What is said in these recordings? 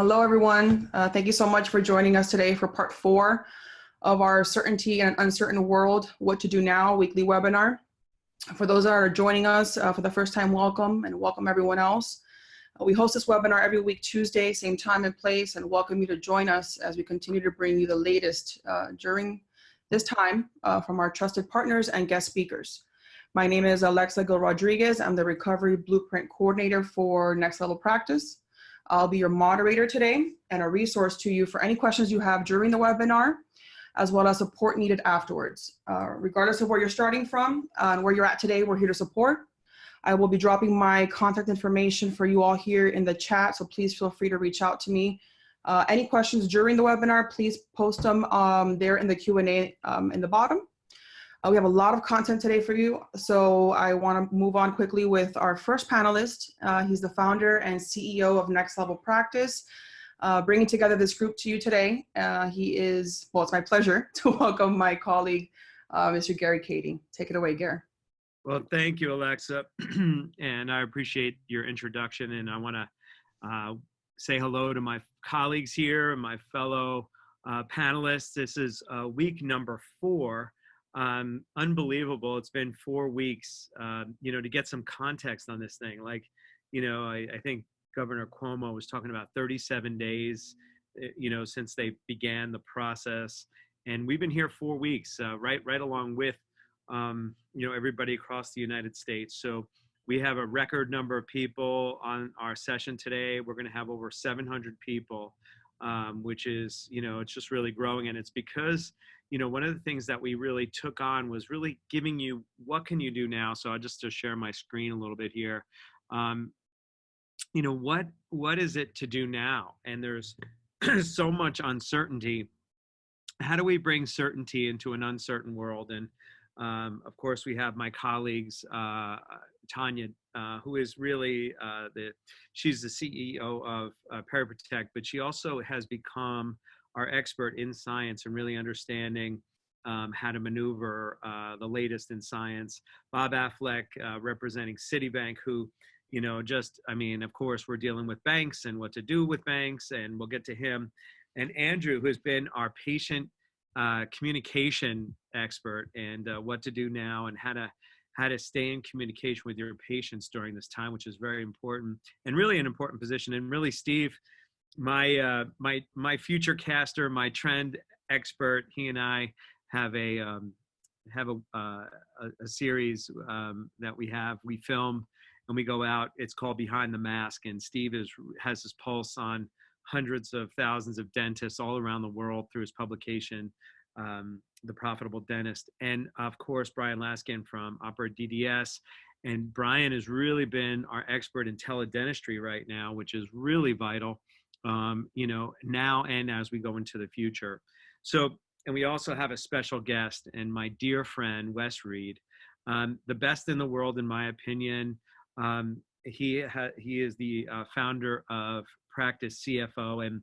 Hello, everyone. Thank you so much for joining us today for part 4 of our Certainty in an Uncertain World, What to Do Now weekly webinar. For those that are joining us for the first time, welcome, and welcome everyone else. We host this webinar every week, Tuesday, same time and place, and welcome you to join us as we continue to bring you the latest during this time from our trusted partners and guest speakers. My name is Alexa Gil-Rodriguez. I'm the Recovery Blueprint Coordinator for Next Level Practice. I'll be your moderator today and a resource to you for any questions you have during the webinar, as well as support needed afterwards. Regardless of where you're starting from and where you're at today, we're here to support. I will be dropping my contact information for you all here in the chat, so please feel free to reach out to me. Any questions during the webinar, please post them there in the Q&A in the bottom. We have a lot of content today for you, so I want to move on quickly with our first panelist. He's the founder and CEO of Next Level Practice, bringing together this group to you today. It's my pleasure to welcome my colleague, Mr. Gary Kadi. Take it away, Gary. Well, thank you, Alexa, and I appreciate your introduction, and I want to say hello to my colleagues here and my fellow panelists. This is week number 4. Unbelievable. It's been 4 weeks, to get some context on this thing. I think Governor Cuomo was talking about 37 days, since they began the process. And we've been here 4 weeks, right along with, everybody across the United States. So we have a record number of people on our session today. We're going to have over 700 people, which is, it's just really growing. And it's because one of the things that we really took on was really giving you, what can you do now? So I'll just to share my screen a little bit here. What is it to do now? And there's so much uncertainty. How do we bring certainty into an uncertain world? And of course, we have my colleagues, Tanya, who is really she's the CEO of PerioProtect, but she also has become our expert in science and really understanding how to maneuver the latest in science. Bob Affleck, representing CitiBank, who, of course, we're dealing with banks and what to do with banks, and we'll get to him. And Andrew, who's been our patient communication expert, and what to do now and how to stay in communication with your patients during this time, which is very important and really an important position. And really, Steve, my future caster, my trend expert, he and I have a series that we film and we go out. It's called Behind the Mask, and Steve has his pulse on hundreds of thousands of dentists all around the world through his publication, The Profitable Dentist. And of course, Brian Laskin from OperaDDS. And Brian has really been our expert in teledentistry right now, which is really vital, now and as we go into the future. So, and we also have a special guest, and my dear friend, Wes Read, the best in the world, in my opinion. He is the founder of Practice CFO. And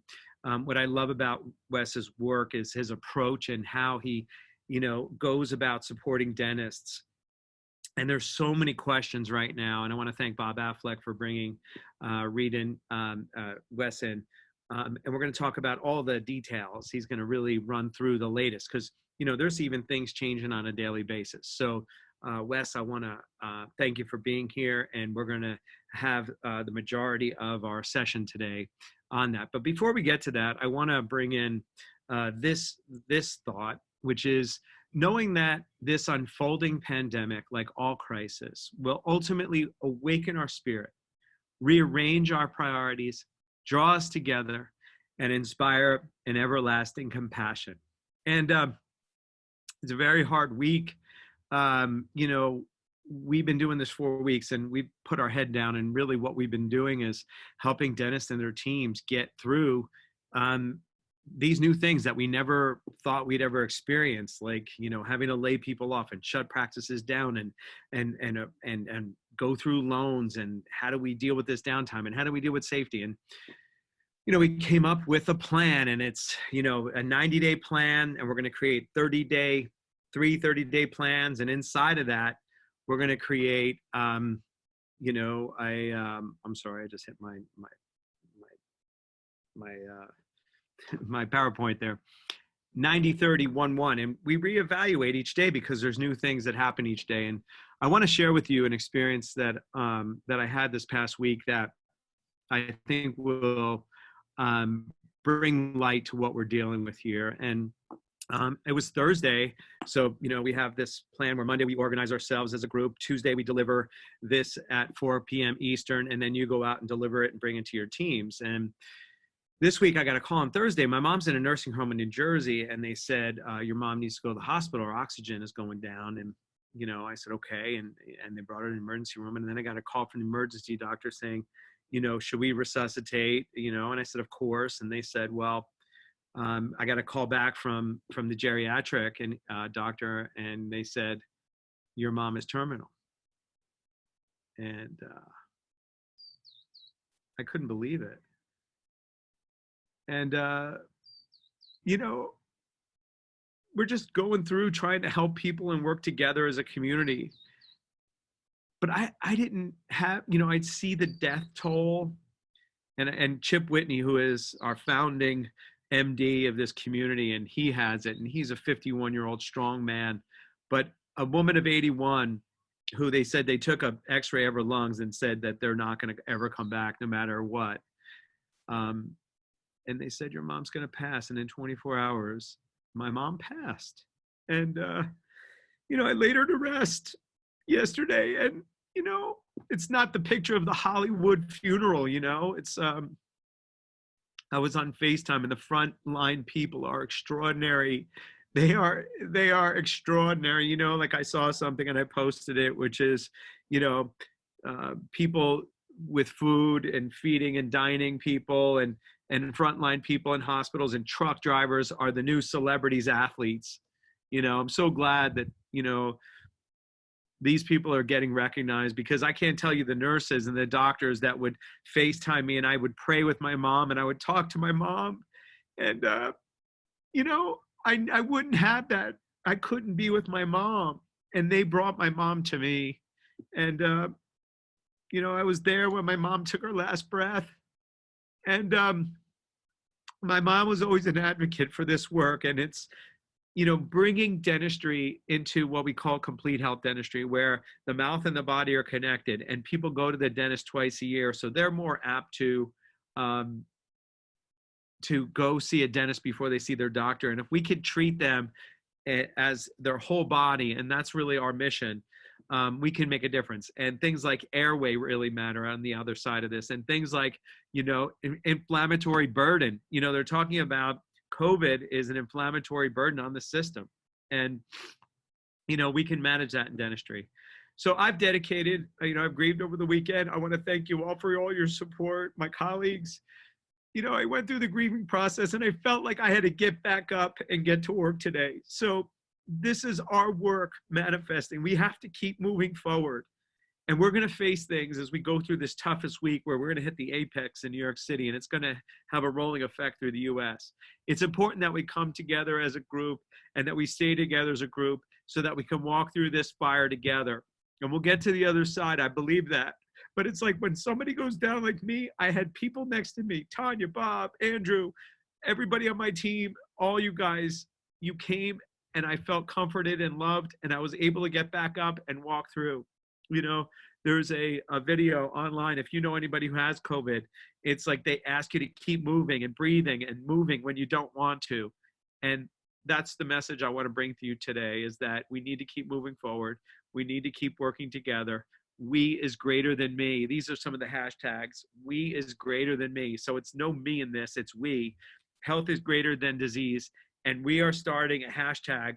what I love about Wes's work is his approach and how he, goes about supporting dentists. And there's so many questions right now. And I want to thank Bob Affleck for bringing Read and Wes in. And we're going to talk about all the details. He's going to really run through the latest because, there's even things changing on a daily basis. So Wes, I want to thank you for being here. And we're going to have the majority of our session today on that. But before we get to that, I want to bring in this thought, which is knowing that this unfolding pandemic, like all crisis, will ultimately awaken our spirit, rearrange our priorities, draw us together, and inspire an everlasting compassion. And it's a very hard week. We've been doing this 4 weeks, and we've put our head down, and really what we've been doing is helping dentists and their teams get through these new things that we never thought we'd ever experience, like, having to lay people off and shut practices down and go through loans, and how do we deal with this downtime, and how do we deal with safety? And, we came up with a plan, and it's, a 90-day plan, and we're going to create 30-day plans. And inside of that, we're going to create, I'm sorry, I just hit my my PowerPoint there. 90-30-1-1, and we reevaluate each day because there's new things that happen each day. And I want to share with you an experience that that I had this past week that I think will bring light to what we're dealing with here. And it was Thursday, so we have this plan where Monday we organize ourselves as a group. Tuesday we deliver this at 4 p.m. Eastern, and then you go out and deliver it and bring it to your teams. And this week I got a call on Thursday. My mom's in a nursing home in New Jersey, and they said, your mom needs to go to the hospital. Her oxygen is going down. And, I said, okay. And they brought her to the emergency room. And then I got a call from the emergency doctor saying, should we resuscitate? And I said, of course. And they said, well, I got a call back from the geriatric and doctor, and they said, your mom is terminal. And I couldn't believe it. And, we're just going through trying to help people and work together as a community. But I didn't have, I'd see the death toll, and Chip Whitney, who is our founding MD of this community, and he has it, and he's a 51-year-old strong man. But a woman of 81 who they said they took an x-ray of her lungs and said that they're not going to ever come back no matter what. And they said, your mom's going to pass. And in 24 hours, my mom passed. And, I laid her to rest yesterday. And, it's not the picture of the Hollywood funeral, it's, I was on FaceTime, and the front line people are extraordinary. They are extraordinary. Like I saw something and I posted it, which is, people with food and feeding and dining people and frontline people in hospitals and truck drivers are the new celebrities athletes. I'm so glad that, these people are getting recognized, because I can't tell you the nurses and the doctors that would FaceTime me, and I would pray with my mom and I would talk to my mom. And, I wouldn't have that. I couldn't be with my mom, and they brought my mom to me. And, I was there when my mom took her last breath. And my mom was always an advocate for this work. And it's, bringing dentistry into what we call complete health dentistry, where the mouth and the body are connected, and people go to the dentist twice a year. So they're more apt to go see a dentist before they see their doctor. And if we could treat them as their whole body, and that's really our mission, we can make a difference. And things like airway really matter on the other side of this. And things like, inflammatory burden, they're talking about COVID is an inflammatory burden on the system. And, we can manage that in dentistry. So I've dedicated, I've grieved over the weekend. I want to thank you all for all your support, my colleagues. I went through the grieving process, and I felt like I had to get back up and get to work today. So this is our work manifesting. We have to keep moving forward. And we're going to face things as we go through this toughest week, where we're going to hit the apex in New York City, and it's going to have a rolling effect through the US. It's important that we come together as a group, and that we stay together as a group, so that we can walk through this fire together. And we'll get to the other side. I believe that. But it's like when somebody goes down like me, I had people next to me, Tanya, Bob, Andrew, everybody on my team, all you guys, you came, and I felt comforted and loved, and I was able to get back up and walk through. There's a video online. If you know anybody who has COVID, it's like they ask you to keep moving and breathing and moving when you don't want to. And that's the message I want to bring to you today, is that we need to keep moving forward. We need to keep working together. We is greater than me. These are some of the hashtags. We is greater than me. So it's no me in this, it's we. Health is greater than disease. And we are starting a hashtag.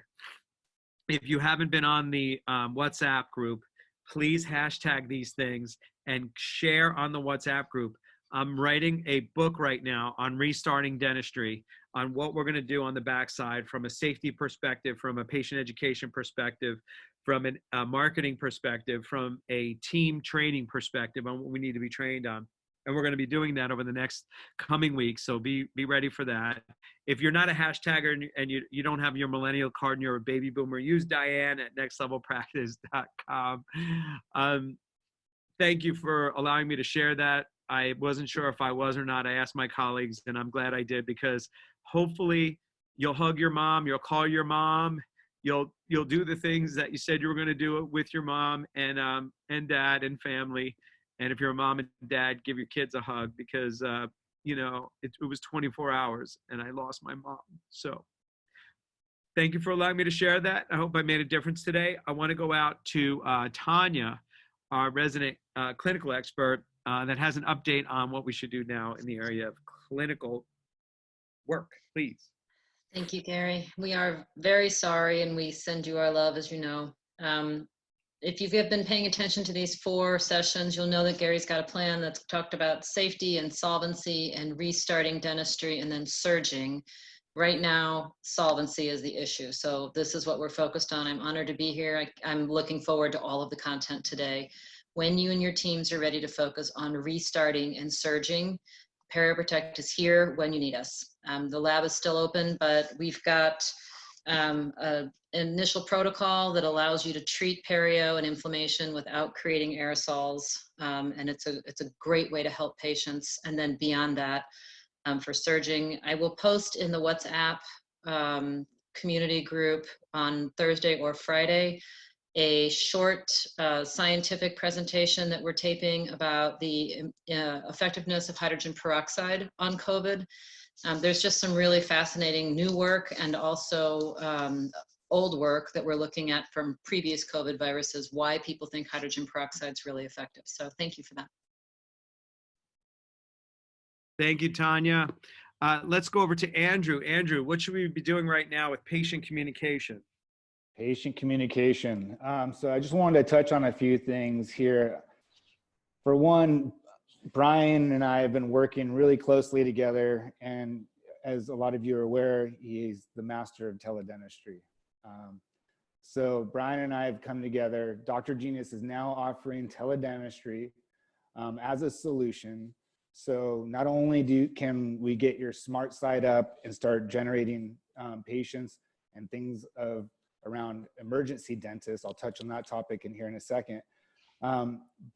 If you haven't been on the WhatsApp group, please hashtag these things and share on the WhatsApp group. I'm writing a book right now on restarting dentistry, on what we're going to do on the backside from a safety perspective, from a patient education perspective, from a marketing perspective, from a team training perspective on what we need to be trained on. And we're going to be doing that over the next coming weeks. So be ready for that. If you're not a hashtagger and you don't have your millennial card and you're a baby boomer, use Diane at nextlevelpractice.com. Thank you for allowing me to share that. I wasn't sure if I was or not. I asked my colleagues, and I'm glad I did, because hopefully you'll hug your mom, you'll call your mom, you'll do the things that you said you were going to do with your mom and dad and family. And if you're a mom and dad, give your kids a hug, because it was 24 hours and I lost my mom. So thank you for allowing me to share that. I hope I made a difference today. I want to go out to Tanya, our resident clinical expert, that has an update on what we should do now in the area of clinical work. Please. Thank you, Gary. We are very sorry, and we send you our love, as you know. If you've been paying attention to these 4 sessions, you'll know that Gary's got a plan that's talked about safety and solvency and restarting dentistry and then surging. Right now, solvency is the issue. So this is what we're focused on. I'm honored to be here. I'm looking forward to all of the content today. When you and your teams are ready to focus on restarting and surging, PerioProtect is here when you need us. The lab is still open, but we've got an initial protocol that allows you to treat perio and inflammation without creating aerosols. And it's a great way to help patients. And then beyond that, for surging, I will post in the WhatsApp community group on Thursday or Friday a short scientific presentation that we're taping about the effectiveness of hydrogen peroxide on COVID. There's just some really fascinating new work and also old work that we're looking at from previous COVID viruses, why people think hydrogen peroxide is really effective. So thank you for that. Thank you, Tanya. Let's go over to Andrew. Andrew, what should we be doing right now with patient communication? Patient communication. So I just wanted to touch on a few things here. For one, Brian and I have been working really closely together, and as a lot of you are aware, he's the master of teledentistry. So Brian and I have come together. Dr. Genius is now offering teledentistry as a solution. So not only can we get your smart site up and start generating patients and things around emergency dentists, I'll touch on that topic in here in a second,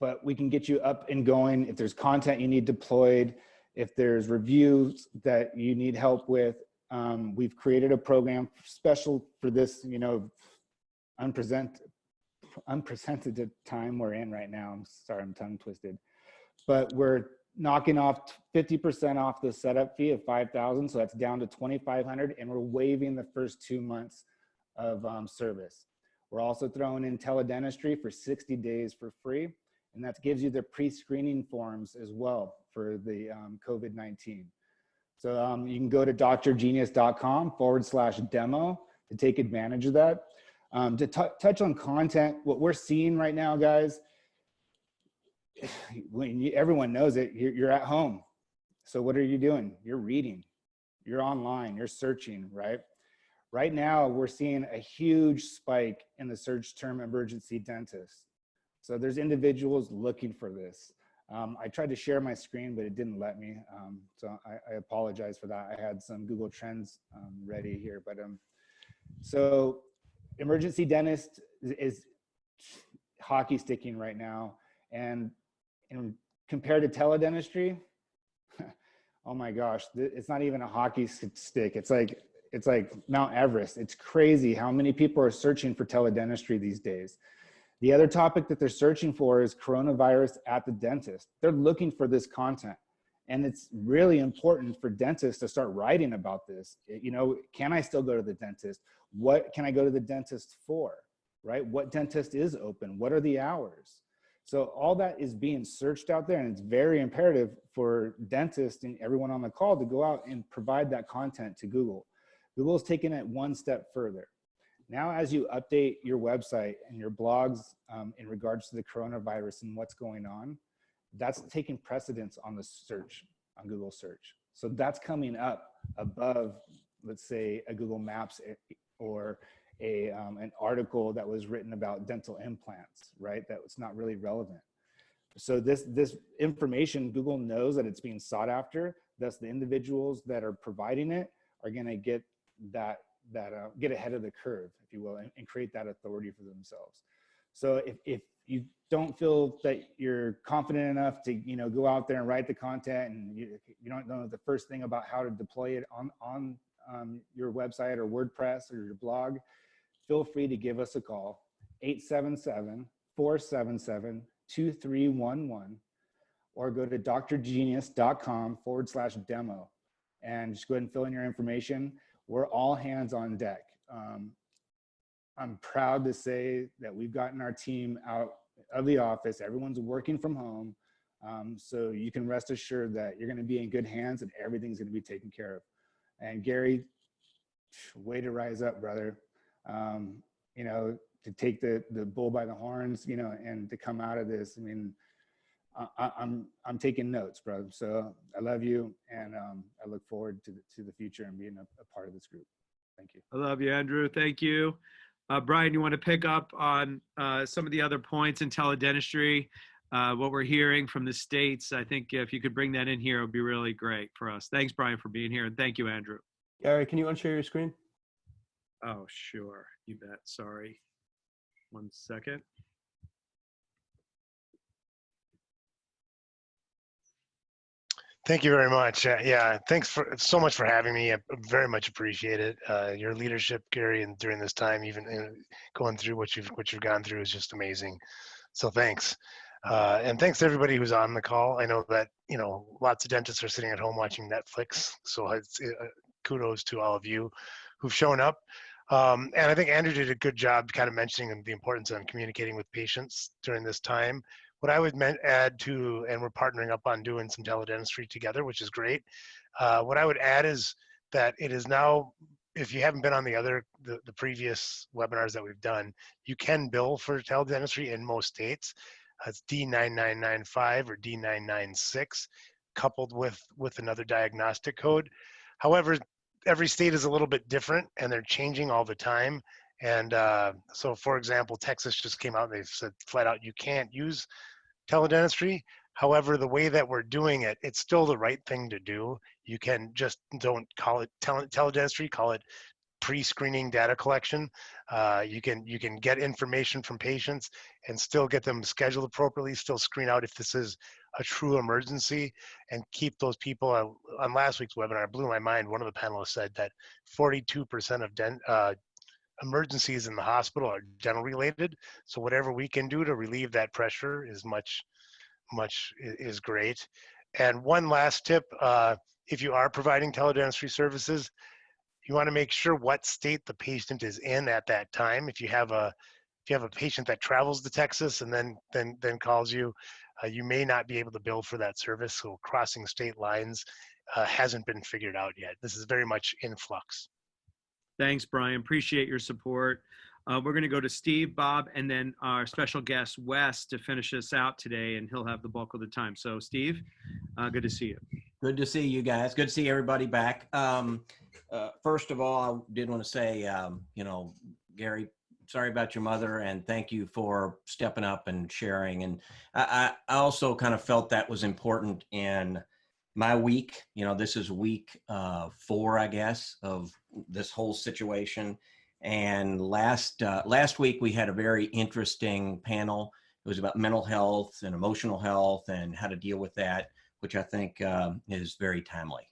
but we can get you up and going. If there's content you need deployed, if there's reviews that you need help with, we've created a program special for this, unprecedented time we're in right now. I'm sorry, I'm tongue twisted, but we're knocking off 50% off the setup fee of $5,000. So that's down to $2,500, and we're waiving the first 2 months of service. We're also throwing in teledentistry for 60 days for free. And that gives you the pre-screening forms as well for the COVID-19. So you can go to drgenius.com/demo to take advantage of that. To touch on content, what we're seeing right now, guys, everyone knows it, you're at home. So what are you doing? You're reading, you're online, you're searching, right? Right now, we're seeing a huge spike in the search term emergency dentist. So there's individuals looking for this. I tried to share my screen, but it didn't let me. So I apologize for that. I had some Google Trends ready here, but so emergency dentist is hockey sticking right now. And compared to teledentistry, oh my gosh, it's not even a hockey stick. It's like Mount Everest. It's crazy how many people are searching for teledentistry these days. The other topic that they're searching for is coronavirus at the dentist. They're looking for this content. And it's really important for dentists to start writing about this. Can I still go to the dentist? What can I go to the dentist for, right? What dentist is open? What are the hours? So all that is being searched out there, and it's very imperative for dentists and everyone on the call to go out and provide that content to Google. Google's taking it one step further. Now, as you update your website and your blogs in regards to the coronavirus and what's going on, that's taking precedence on the search, on Google search. So that's coming up above, let's say, a Google Maps or an article that was written about dental implants, right? That was not really relevant. So this information, Google knows that it's being sought after. Thus, the individuals that are providing it are going to get get ahead of the curve, if you will, and create that authority for themselves. So if you don't feel that you're confident enough to, you know, go out there and write the content, and you don't know the first thing about how to deploy it on your website or WordPress or your blog, feel free to give us a call, 877-477-2311, or go to drgenius.com/demo and just go ahead and fill in your information. We're all hands on deck. I'm proud to say that we've gotten our team out of the office. Everyone's working from home. So you can rest assured that you're going to be in good hands and everything's going to be taken care of. And Gary, way to rise up, brother. You know, to take the bull by the horns, you know, and to come out of this. I mean, I'm taking notes, bro. So I love you, and I look forward to the future and being a part of this group. Thank you. I love you, Andrew. Thank you. Brian, you want to pick up on some of the other points in teledentistry, what we're hearing from the States? I think if you could bring that in here, it would be really great for us. Thanks, Brian, for being here. And thank you, Andrew. Gary, can you unshare your screen? Oh, sure. You bet. Sorry. 1 second. Thank you very much. Yeah, thanks so much for having me. I very much appreciate it. Your leadership, Gary, and during this time, even going through what you've gone through is just amazing. So thanks. And thanks to everybody who's on the call. I know that, you know, lots of dentists are sitting at home watching Netflix. So it's, kudos to all of you who've shown up. And I think Andrew did a good job kind of mentioning the importance of communicating with patients during this time. What I would add to, and we're partnering up on doing some teledentistry together, which is great. What I would add is that it is now, if you haven't been on the previous webinars that we've done, you can bill for teledentistry in most states. It's D9995 or D996, coupled with another diagnostic code. However, every state is a little bit different, and they're changing all the time. And so, for example, Texas just came out and they've said flat out, you can't use teledentistry. However, the way that we're doing it, it's still the right thing to do. You can just don't call it teledentistry, call it pre-screening data collection. You can get information from patients and still get them scheduled appropriately, still screen out if this is a true emergency, and keep those people. On last week's webinar, it blew my mind. One of the panelists said that 42% of emergencies in the hospital are dental related. So whatever we can do to relieve that pressure is is great. And one last tip, if you are providing teledentistry services, you want to make sure what state the patient is in at that time. If you have a patient that travels to Texas and then calls you, you may not be able to bill for that service. So crossing state lines hasn't been figured out yet. This is very much in flux. Thanks, Brian. Appreciate your support. We're going to go to Steve, Bob, and then our special guest, Wes, to finish us out today, and he'll have the bulk of the time. So, Steve, good to see you. Good to see you guys. Good to see everybody back. First of all, I did want to say, you know, Gary, sorry about your mother, and thank you for stepping up and sharing. And I also kind of felt that was important in my week. You know, this is week 4, I guess, of this whole situation. And last week we had a very interesting panel. It was about mental health and emotional health and how to deal with that, which I think is very timely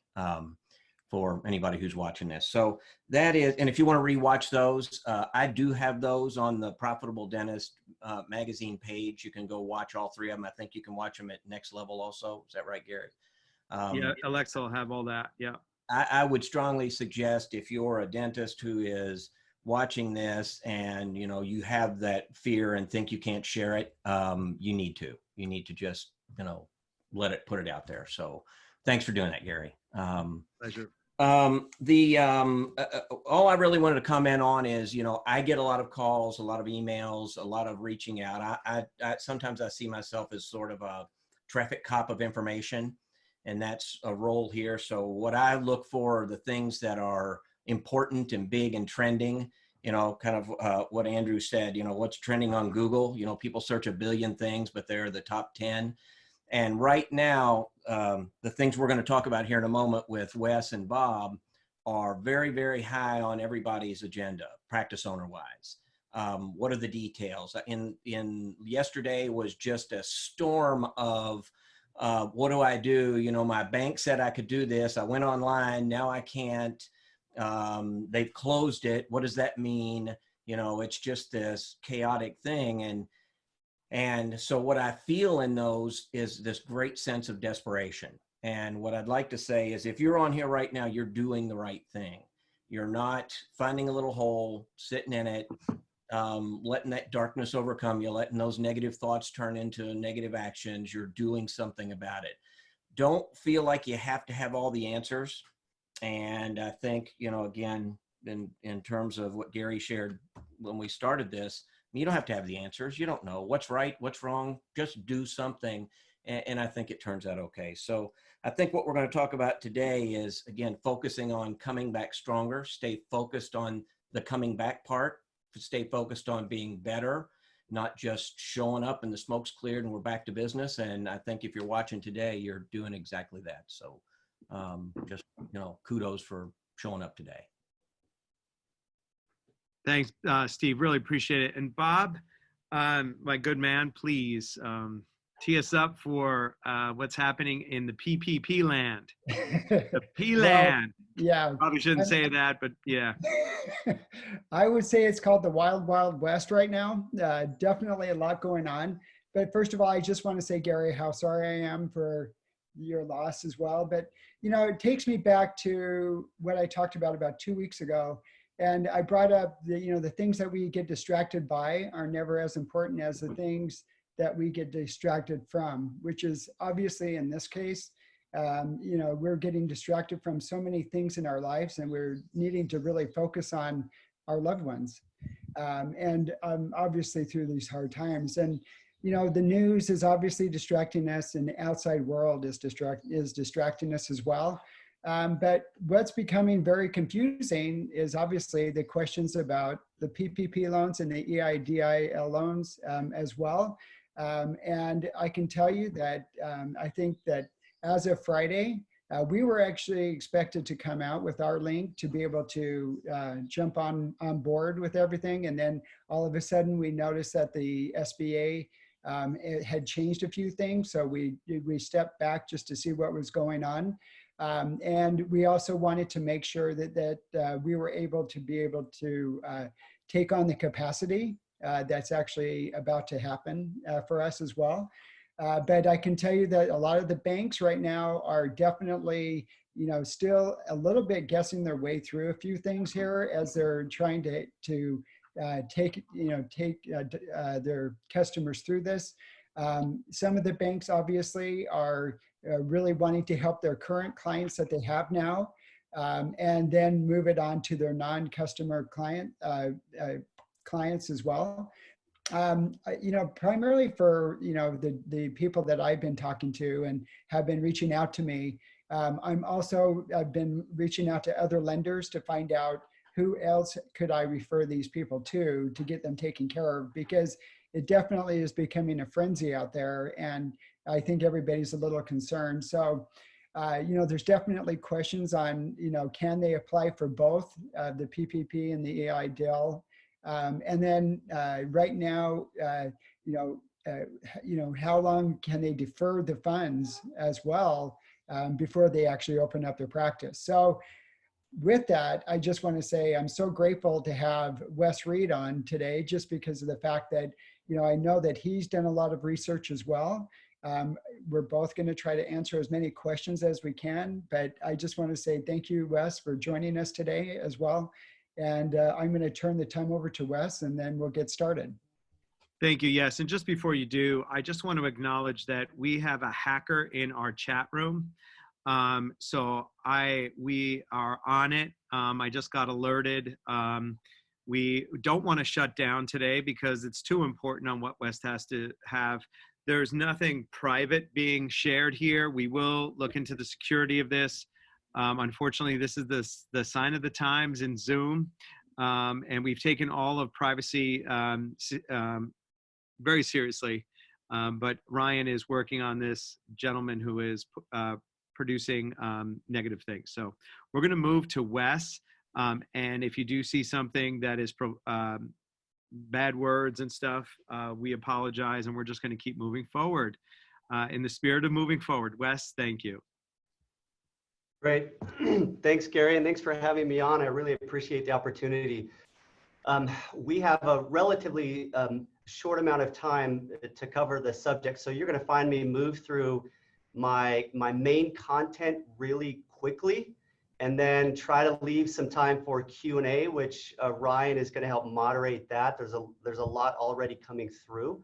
for anybody who's watching this. So that is, and if you want to rewatch those, I do have those on the Profitable Dentist magazine page. You can go watch all 3 of them. I think you can watch them at NextLevel also. Is that right, Gary? Yeah, Alexa will have all that. Yeah. I would strongly suggest, if you're a dentist who is watching this and, you know, you have that fear and think you can't share it, you need to just, you know, put it out there. So thanks for doing that, Gary. Pleasure. All I really wanted to comment on is, you know, I get a lot of calls, a lot of emails, a lot of reaching out. I sometimes I see myself as sort of a traffic cop of information, and that's a role here. So what I look for are the things that are important and big and trending, you know, kind of what Andrew said, you know, what's trending on Google. You know, people search a billion things, but they're the top 10. And right now, the things we're going to talk about here in a moment with Wes and Bob are very, very high on everybody's agenda, practice owner wise. What are the details? In yesterday was just a storm of what do I do? You know, my bank said I could do this. I went online. Now I can't. They've closed it. What does that mean? You know, it's just this chaotic thing. And so what I feel in those is this great sense of desperation. And what I'd like to say is if you're on here right now, you're doing the right thing. You're not finding a little hole, sitting in it, letting that darkness overcome you, letting those negative thoughts turn into negative actions. You're doing something about it. Don't feel like you have to have all the answers. And I think, you know, again, in terms of what Gary shared when we started this, you don't have to have the answers. You don't know what's right, what's wrong. Just do something. And I think it turns out okay. So I think what we're going to talk about today is, again, focusing on coming back stronger. Stay focused on the coming back part. Stay focused on being better, not just showing up and the smoke's cleared and we're back to business. And I think if you're watching today, you're doing exactly that. So just, you know, kudos for showing up today. Thanks, Steve. Really appreciate it. And Bob, my good man, please tee us up for what's happening in the PPP land. The P land. Well, yeah. Probably shouldn't say that, but yeah. I would say it's called the Wild Wild West right now. Definitely a lot going on. But first of all, I just want to say, Gary, how sorry I am for your loss as well. But, you know, it takes me back to what I talked about 2 weeks ago. And I brought up the, you know, the things that we get distracted by are never as important as the things that we get distracted from, which is obviously in this case, you know, we're getting distracted from so many things in our lives and we're needing to really focus on our loved ones. And obviously through these hard times. And, you know, the news is obviously distracting us and the outside world is distracting us as well. But what's becoming very confusing is obviously the questions about the PPP loans and the EIDL loans as well. And I can tell you that I think that as of Friday, we were actually expected to come out with our link to be able to jump on board with everything. And then all of a sudden we noticed that the SBA it had changed a few things. So we stepped back just to see what was going on. And we also wanted to make sure that we were able to take on the capacity that's actually about to happen for us as well. But I can tell you that a lot of the banks right now are definitely, you know, still a little bit guessing their way through a few things here as they're trying to take their customers through this. Some of the banks obviously are really wanting to help their current clients that they have now, and then move it on to their non-customer clients as well. You know, primarily for, you know, the people that I've been talking to and have been reaching out to me. I've been reaching out to other lenders to find out who else could I refer these people to get them taken care of, because it definitely is becoming a frenzy out there. And I think everybody's a little concerned. So, you know, there's definitely questions on, you know, can they apply for both the PPP and the EIDL? And then right now, you know, how long can they defer the funds as well before they actually open up their practice? So with that, I just want to say I'm so grateful to have Wes Read on today, just because of the fact that, you know, I know that he's done a lot of research as well. We're both going to try to answer as many questions as we can, but I just want to say thank you, Wes, for joining us today as well. And I'm going to turn the time over to Wes, and then we'll get started. Thank you. Yes. And just before you do, I just want to acknowledge that we have a hacker in our chat room. So we are on it. I just got alerted. We don't want to shut down today because it's too important on what West has to have. There's nothing private being shared here. We will look into the security of this. Unfortunately, this is the sign of the times in Zoom. And we've taken all of privacy very seriously. But Ryan is working on this gentleman who is producing negative things. So we're going to move to Wes. And if you do see something that is bad words and stuff, we apologize, and we're just going to keep moving forward. In the spirit of moving forward, Wes, thank you. Great. Thanks, Gary, and thanks for having me on. I really appreciate the opportunity. We have a relatively short amount of time to cover the subject, so you're going to find me move through my main content really quickly, and then try to leave some time for Q&A, which Ryan is going to help moderate that. There's a lot already coming through.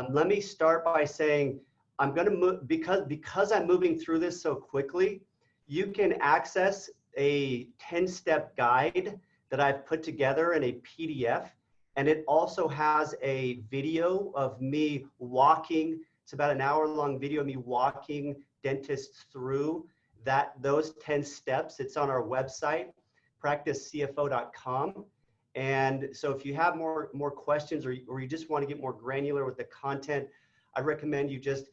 Let me start by saying I'm going to move because I'm moving through this so quickly. You can access a 10-step guide that I've put together in a PDF, and it also has a video of me walking. It's about an hour-long video of me walking dentists through those 10 steps. It's on our website, practicecfo.com. And so if you have more questions, or you just want to get more granular with the content, I recommend you just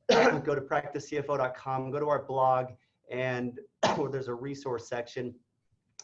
go to practicecfo.com, go to our blog, and where there's a resource section,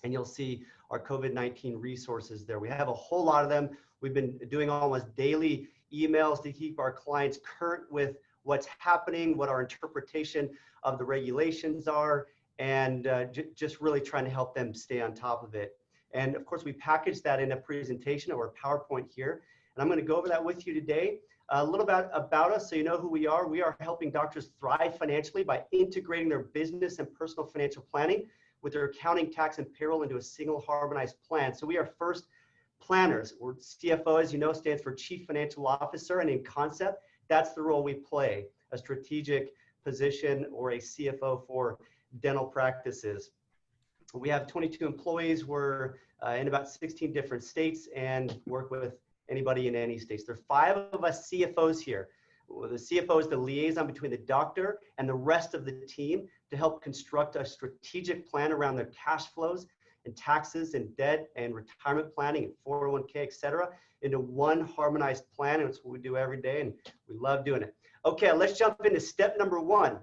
and you'll see our COVID-19 resources there. We have a whole lot of them. We've been doing almost daily emails to keep our clients current with what's happening, what our interpretation of the regulations are, and just really trying to help them stay on top of it. And of course, we package that in a presentation or a PowerPoint here. And I'm going to go over that with you today. A little bit about us so you know who we are. We are helping doctors thrive financially by integrating their business and personal financial planning with their accounting, tax, and payroll into a single harmonized plan. So we are first planners. We're CFO, as you know, stands for Chief Financial Officer, and in concept, that's the role we play, a strategic position or a CFO for dental practices. We have 22 employees. We're in about 16 different states and work with anybody in any states. There are 5 of us CFOs here. The CFO is the liaison between the doctor and the rest of the team to help construct a strategic plan around their cash flows and taxes and debt and retirement planning and 401k, et cetera, into one harmonized plan. And it's what we do every day, and we love doing it. Okay, let's jump into step number 1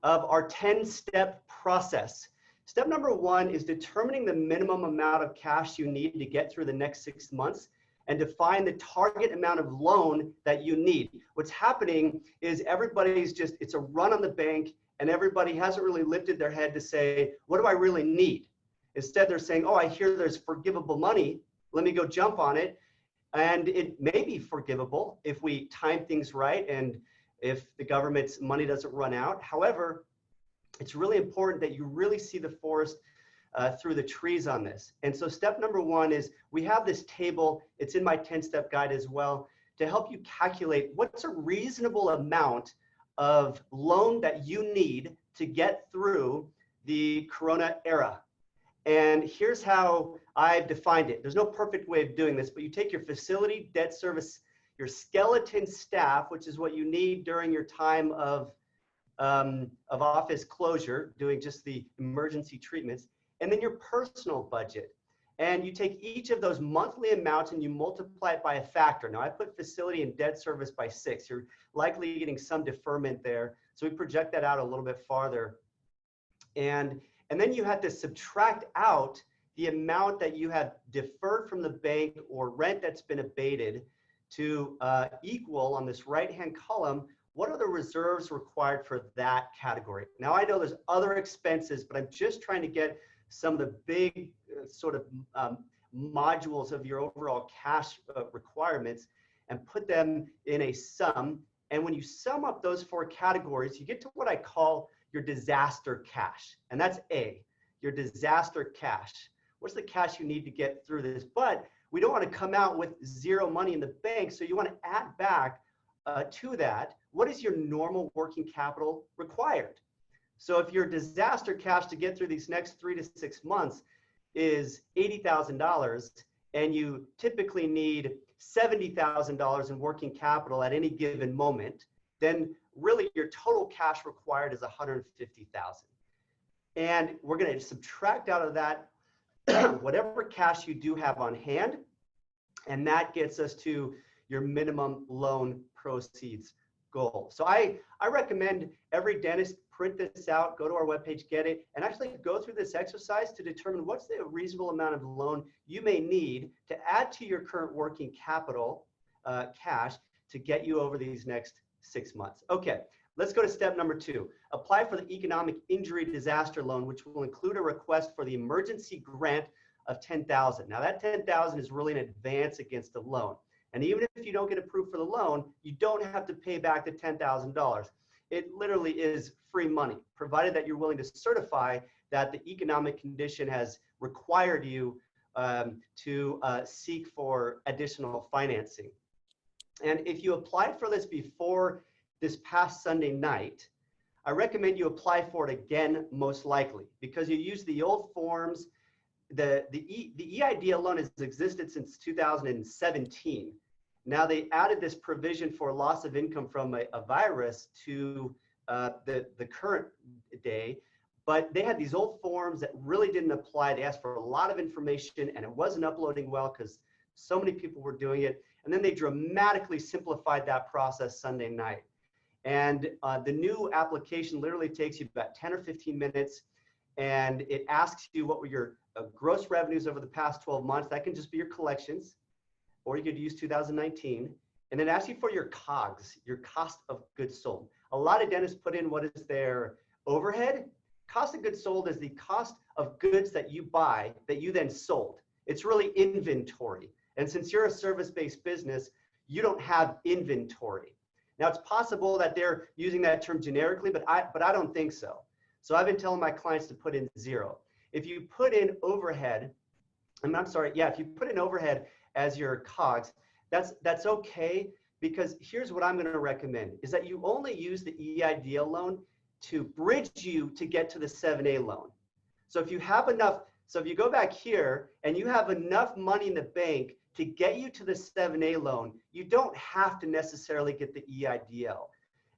of our 10-step process. Step number 1 is determining the minimum amount of cash you need to get through the next 6 months and define the target amount of loan that you need. What's happening is everybody's it's a run on the bank, and everybody hasn't really lifted their head to say, what do I really need? Instead, they're saying, oh, I hear there's forgivable money. Let me go jump on it. And it may be forgivable if we time things right and if the government's money doesn't run out. However, it's really important that you really see the forest through the trees on this. And so step number 1 is we have this table. It's in my 10-step guide as well to help you calculate what's a reasonable amount of loan that you need to get through the Corona era. And here's how I've defined it. There's no perfect way of doing this, but you take your facility, debt service, your skeleton staff, which is what you need during your time of office closure, doing just the emergency treatments, and then your personal budget. And you take each of those monthly amounts and you multiply it by a factor. Now I put facility and debt service by 6. You're likely getting some deferment there. So we project that out a little bit farther. And then you have to subtract out the amount that you have deferred from the bank or rent that's been abated to equal on this right-hand column, what are the reserves required for that category? Now I know there's other expenses, but I'm just trying to get some of the big sort of modules of your overall cash requirements and put them in a sum. And when you sum up those 4 categories, you get to what I call your disaster cash. And that's A, your disaster cash. What's the cash you need to get through this? But we don't want to come out with 0 money in the bank. So you want to add back to that, what is your normal working capital required? So if your disaster cash to get through these next 3 to 6 months is $80,000 and you typically need $70,000 in working capital at any given moment, then really your total cash required is $150,000. And we're going to subtract out of that whatever cash you do have on hand, and that gets us to your minimum loan proceeds goal. So I recommend every dentist print this out, go to our webpage, get it, and actually go through this exercise to determine what's the reasonable amount of loan you may need to add to your current working capital cash to get you over these next 6 months. Okay, let's go to step number 2. Apply for the economic injury disaster loan, which will include a request for the emergency grant of $10,000. Now that $10,000 is really an advance against the loan. And even if you don't get approved for the loan, you don't have to pay back the $10,000. It literally is free money, provided that you're willing to certify that the economic condition has required you to seek for additional financing. And if you applied for this before this past Sunday night, I recommend you apply for it again, most likely, because you use the old forms. The EIDL loan has existed since 2017. Now they added this provision for loss of income from a virus to the current day, but they had these old forms that really didn't apply. They asked for a lot of information and it wasn't uploading well because so many people were doing it. And then they dramatically simplified that process Sunday night. And the new application literally takes you about 10 or 15 minutes, and it asks you what were your gross revenues over the past 12 months. That can just be your collections, or you could use 2019. And then asks you for your COGS, your cost of goods sold. A lot of dentists put in what is their overhead. Cost of goods sold is the cost of goods that you buy that you then sold. It's really inventory. And since you're a service-based business, you don't have inventory. Now, it's possible that they're using that term generically, but I don't think so. So I've been telling my clients to put in 0. If you put in overhead, if you put in overhead as your COGS, that's okay, because here's what I'm going to recommend, is that you only use the EIDL loan to bridge you to get to the 7A loan. So if you have enough, so if you go back here and you have enough money in the bank to get you to the 7A loan, you don't have to necessarily get the EIDL.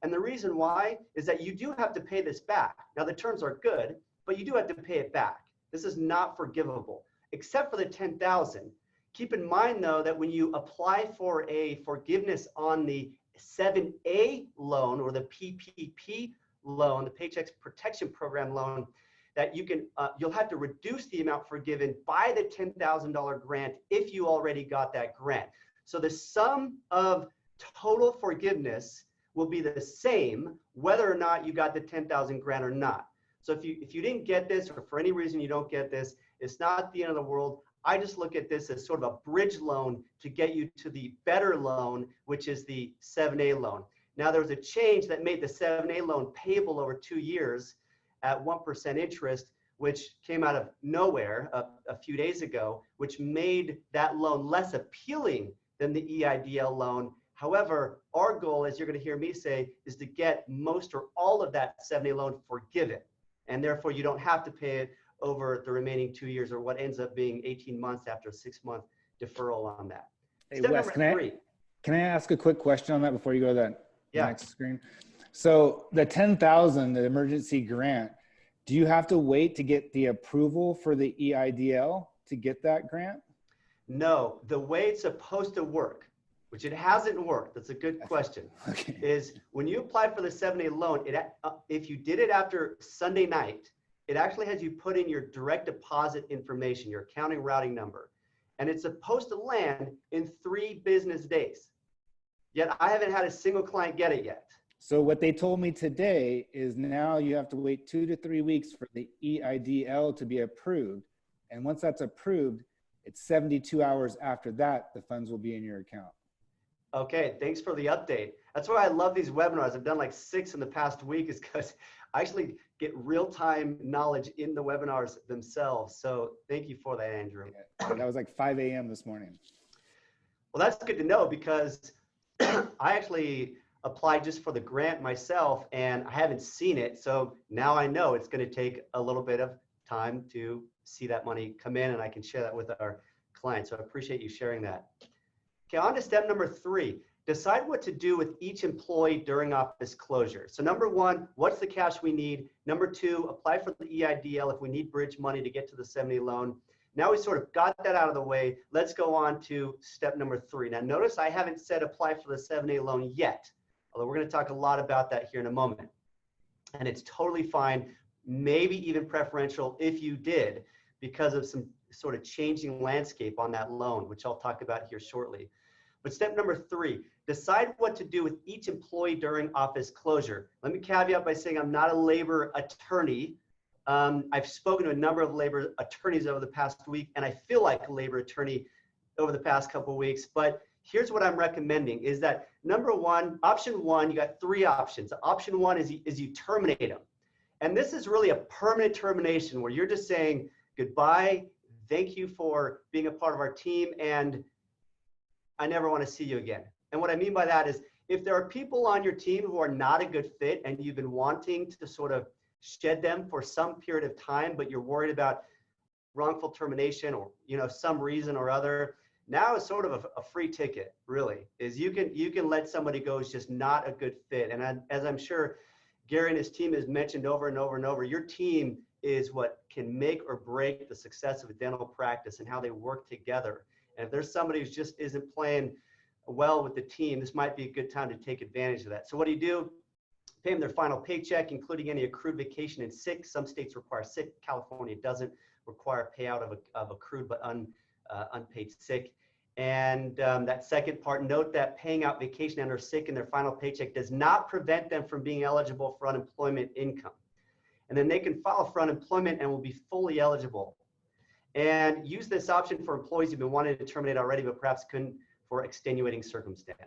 And the reason why is that you do have to pay this back. Now the terms are good, but you do have to pay it back. This is not forgivable, except for the $10,000. Keep in mind though, that when you apply for a forgiveness on the 7A loan or the PPP loan, the Paycheck Protection Program loan, that you can, you'll have to reduce the amount forgiven by the $10,000 grant if you already got that grant. So the sum of total forgiveness will be the same whether or not you got the 10,000 grant or not. So if you didn't get this, or for any reason you don't get this, it's not the end of the world. I just look at this as sort of a bridge loan to get you to the better loan, which is the 7A loan. Now there was a change that made the 7A loan payable over 2 years at 1% interest, which came out of nowhere a few days ago, which made that loan less appealing than the EIDL loan. However, our goal, as you're going to hear me say, is to get most or all of that 7A loan forgiven. And therefore, you don't have to pay it over the remaining 2 years, or what ends up being 18 months after a 6-month deferral on that. Hey, Step Wes, number 3. can I ask a quick question on that before you go to that Yeah. next screen? So the 10,000, the emergency grant, do you have to wait to get the approval for the EIDL to get that grant? No, the way it's supposed to work, which it hasn't worked, that's a good question, Okay. is when you apply for the 7A loan, if you did it after Sunday night, it actually has you put in your direct deposit information, your accounting routing number, and it's supposed to land in 3 business days. Yet I haven't had a single client get it yet. So what they told me today is now you have to wait 2 to 3 weeks for the EIDL to be approved. And once that's approved, it's 72 hours after that, the funds will be in your account. Okay, thanks for the update. That's why I love these webinars. I've done like 6 in the past week, is because I actually get real-time knowledge in the webinars themselves. So thank you for that, Andrew. Yeah, that was like 5 a.m. this morning. Well, that's good to know, because I actually applied just for the grant myself and I haven't seen it. So now I know it's going to take a little bit of time to see that money come in, and I can share that with our clients. So I appreciate you sharing that. Okay, on to step number 3. Decide what to do with each employee during office closure. So number 1, what's the cash we need? Number 2, apply for the EIDL if we need bridge money to get to the 7A loan. Now we sort of got that out of the way. Let's go on to step number 3. Now notice I haven't said apply for the 7A loan yet. although we're going to talk a lot about that here in a moment. And it's totally fine, maybe even preferential if you did, because of some sort of changing landscape on that loan, which I'll talk about here shortly. But step number 3, decide what to do with each employee during office closure. Let me caveat by saying I'm not a labor attorney. I've spoken to a number of labor attorneys over the past week, and I feel like a labor attorney over the past couple of weeks. But here's what I'm recommending is that number 1, option 1, you got 3 options. Option 1 is you terminate them. And this is really a permanent termination where you're just saying goodbye, thank you for being a part of our team, and I never want to see you again. And what I mean by that is if there are people on your team who are not a good fit and you've been wanting to sort of shed them for some period of time, but you're worried about wrongful termination or, you know, some reason or other, now is sort of a free ticket, really, is you can let somebody go who's just not a good fit. And as I'm sure Gary and his team has mentioned over and over and over, your team is what can make or break the success of a dental practice and how they work together. And if there's somebody who just isn't playing well with the team, this might be a good time to take advantage of that. So what do? Pay them their final paycheck, including any accrued vacation and sick. Some states require sick. California doesn't require payout of accrued but unpaid sick. And that second part, note that paying out vacation and or sick in their final paycheck does not prevent them from being eligible for unemployment income. And then they can file for unemployment and will be fully eligible. And use this option for employees who've been wanting to terminate already, but perhaps couldn't for extenuating circumstance.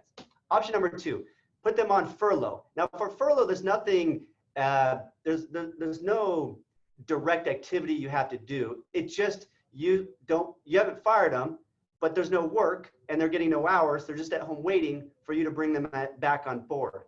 Option number 2, put them on furlough. Now for furlough, there's nothing, there's no direct activity you have to do. It's just, you haven't fired them, but there's no work and they're getting no hours. They're just at home waiting for you to bring them back on board.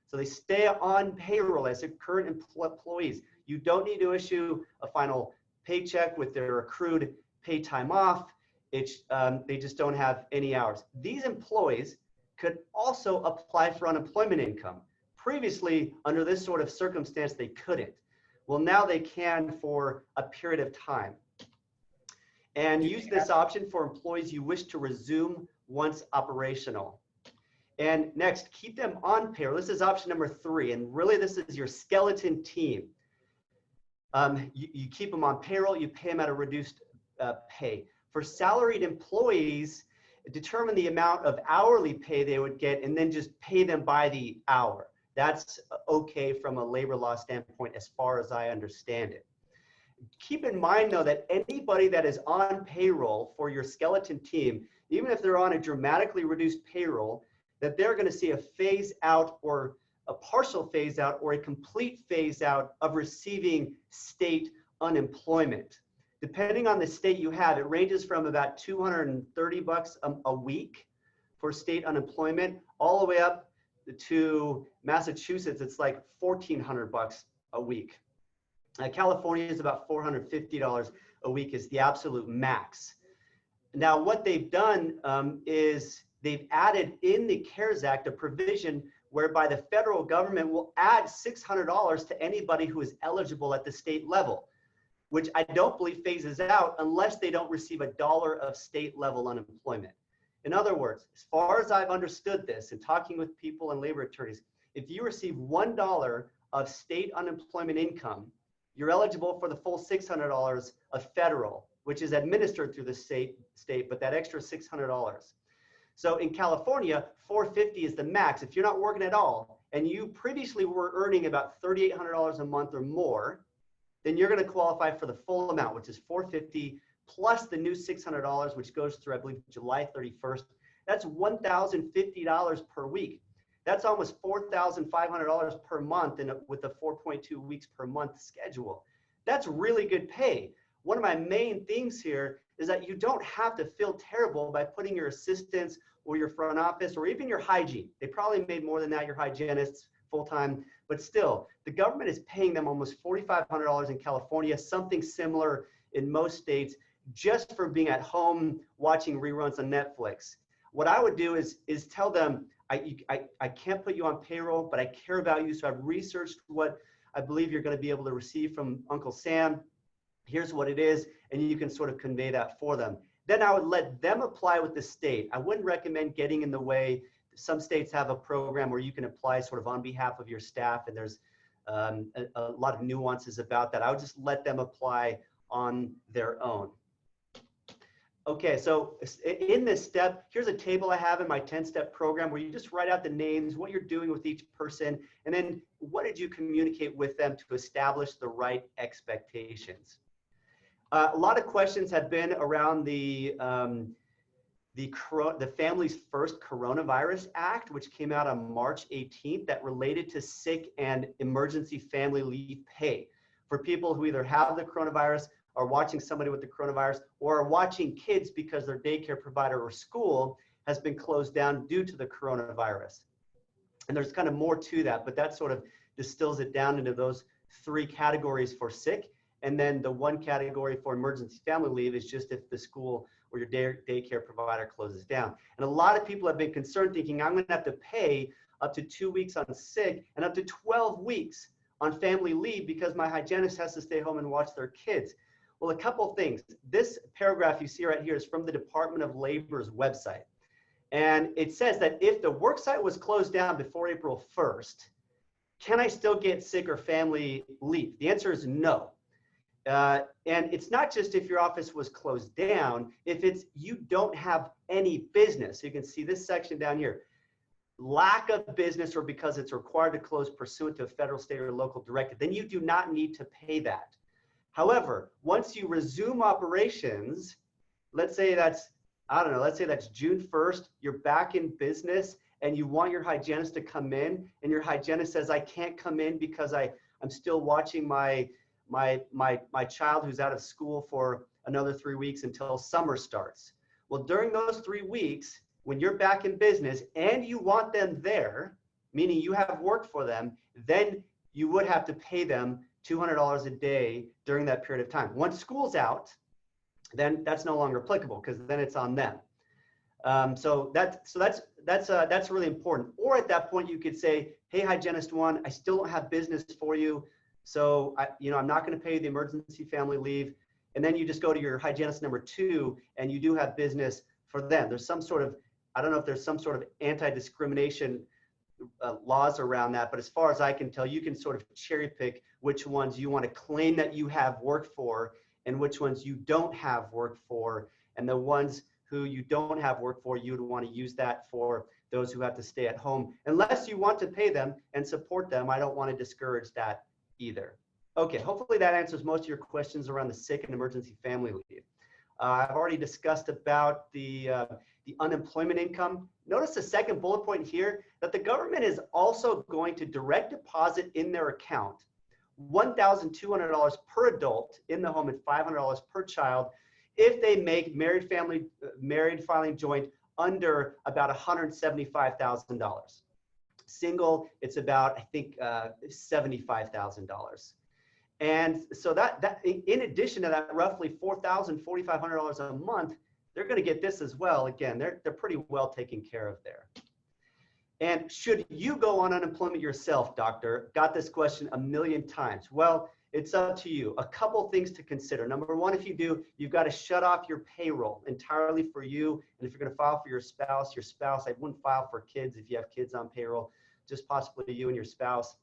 So they stay on payroll as current employees. You don't need to issue a final paycheck with their accrued pay time off. They just don't have any hours. These employees could also apply for unemployment income. Previously, under this sort of circumstance, they couldn't. Well, now they can for a period of time. And use this option for employees you wish to resume once operational. And next, keep them on payroll. This is option number 3, and really this is your skeleton team. You keep them on payroll, you pay them at a reduced pay. For salaried employees, determine the amount of hourly pay they would get and then just pay them by the hour. That's okay from a labor law standpoint as far as I understand it. Keep in mind though that anybody that is on payroll for your skeleton team, even if they're on a dramatically reduced payroll, that they're going to see a phase out or a partial phase out or a complete phase out of receiving state unemployment. Depending on the state you have, it ranges from about $230 a week for state unemployment all the way up to Massachusetts. It's like $1,400 a week. California is about $450 a week is the absolute max. Now, what they've done is they've added in the CARES Act a provision whereby the federal government will add $600 to anybody who is eligible at the state level, which I don't believe phases out unless they don't receive $1 of state level unemployment. In other words, as far as I've understood this and talking with people and labor attorneys, if you receive $1 of state unemployment income, you're eligible for the full $600 of federal, which is administered through the state, but that extra $600. So in California, $450 is the max. If you're not working at all and you previously were earning about $3,800 a month or more, then you're going to qualify for the full amount, which is $450 plus the new $600, which goes through, I believe, July 31st. That's $1,050 per week. That's almost $4,500 per month with a 4.2 weeks per month schedule. That's really good pay. One of my main things here is that you don't have to feel terrible by putting your assistants or your front office or even your hygiene. They probably made more than that, your hygienists full-time, but still, the government is paying them almost $4,500 in California, something similar in most states, just for being at home watching reruns on Netflix. What I would do is tell them, I can't put you on payroll, but I care about you, so I've researched what I believe you're going to be able to receive from Uncle Sam. Here's what it is, and you can sort of convey that for them. Then I would let them apply with the state. I wouldn't recommend getting in the way. some states have a program where you can apply sort of on behalf of your staff, and there's a lot of nuances about that. I would just let them apply on their own. Okay, so in this step, here's a table I have in my 10-step program where you just write out the names, what you're doing with each person, and then what did you communicate with them to establish the right expectations. A lot of questions have been around the Families First Coronavirus Act, which came out on March 18th, that related to sick and emergency family leave pay for people who either have the coronavirus, are watching somebody with the coronavirus, or are watching kids because their daycare provider or school has been closed down due to the coronavirus. And there's kind of more to that, but that sort of distills it down into those 3 categories for sick. And then the 1 category for emergency family leave is just if the school or your daycare provider closes down. And a lot of people have been concerned, thinking I'm going to have to pay up to 2 weeks on sick and up to 12 weeks on family leave because my hygienist has to stay home and watch their kids. Well, a couple things. This paragraph you see right here is from the Department of Labor's website. And it says that if the worksite was closed down before April 1st, can I still get sick or family leave? The answer is no. And it's not just if your office was closed down, if it's you don't have any business. You can see this section down here. Lack of business or because it's required to close pursuant to a federal, state, or local directive, then you do not need to pay that. However, once you resume operations, let's say that's, I don't know, let's say that's June 1st, you're back in business and you want your hygienist to come in and your hygienist says, I can't come in because I'm still watching my child who's out of school for another 3 weeks until summer starts. Well, during those 3 weeks, when you're back in business and you want them there, meaning you have work for them, then you would have to pay them $200 a day during that period of time. Once school's out, then that's no longer applicable because then it's on them. So that's really important. Or at that point, you could say, hey, hygienist 1, I still don't have business for you. So I'm not going to pay the emergency family leave. And then you just go to your hygienist number 2 and you do have business for them. There's some sort of, I don't know if there's some sort of anti-discrimination laws around that, but as far as I can tell, you can sort of cherry pick which ones you want to claim that you have work for and which ones you don't have work for. And the ones who you don't have work for, you would want to use that for those who have to stay at home. Unless you want to pay them and support them, I don't want to discourage that either. Okay, hopefully that answers most of your questions around the sick and emergency family leave. I've already discussed about the unemployment income. Notice the second bullet point here, that the government is also going to direct deposit in their account $1,200 per adult in the home and $500 per child if they make married filing joint under about $175,000. Single, it's about, I think, $75,000. And so that in addition to that, roughly $4,000, $4,500 a month, they're going to get this as well. Again, they're pretty well taken care of there. And should you go on unemployment yourself, doctor? Got this question a million times. Well, it's up to you. A couple things to consider. Number 1, if you do, you've got to shut off your payroll entirely for you. And if you're going to file for your spouse, I wouldn't file for kids if you have kids on payroll, just possibly you and your spouse.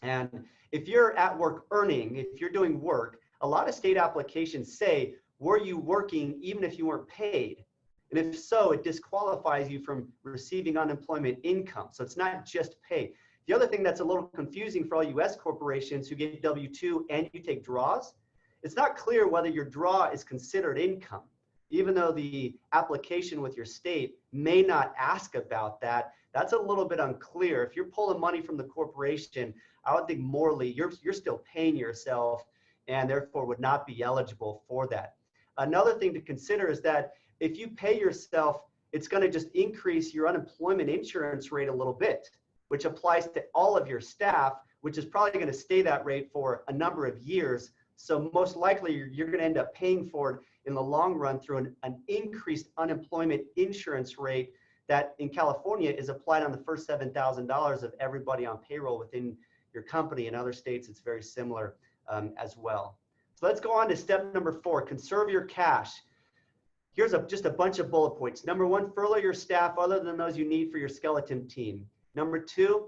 And if you're at work earning, if you're doing work, a lot of state applications say, were you working even if you weren't paid? And if so, it disqualifies you from receiving unemployment income. So it's not just pay. The other thing that's a little confusing for all U.S. corporations who get W-2 and you take draws, it's not clear whether your draw is considered income. Even though the application with your state may not ask about that, that's a little bit unclear. If you're pulling money from the corporation, I would think morally you're still paying yourself and therefore would not be eligible for that. Another thing to consider is that if you pay yourself, it's going to just increase your unemployment insurance rate a little bit, which applies to all of your staff, which is probably going to stay that rate for a number of years. So most likely you're going to end up paying for it in the long run through an increased unemployment insurance rate that in California is applied on the first $7,000 of everybody on payroll within your company. In other states, it's very similar as well. So let's go on to step number 4, conserve your cash. Here's just a bunch of bullet points. Number one, furlough your staff other than those you need for your skeleton team. Number two,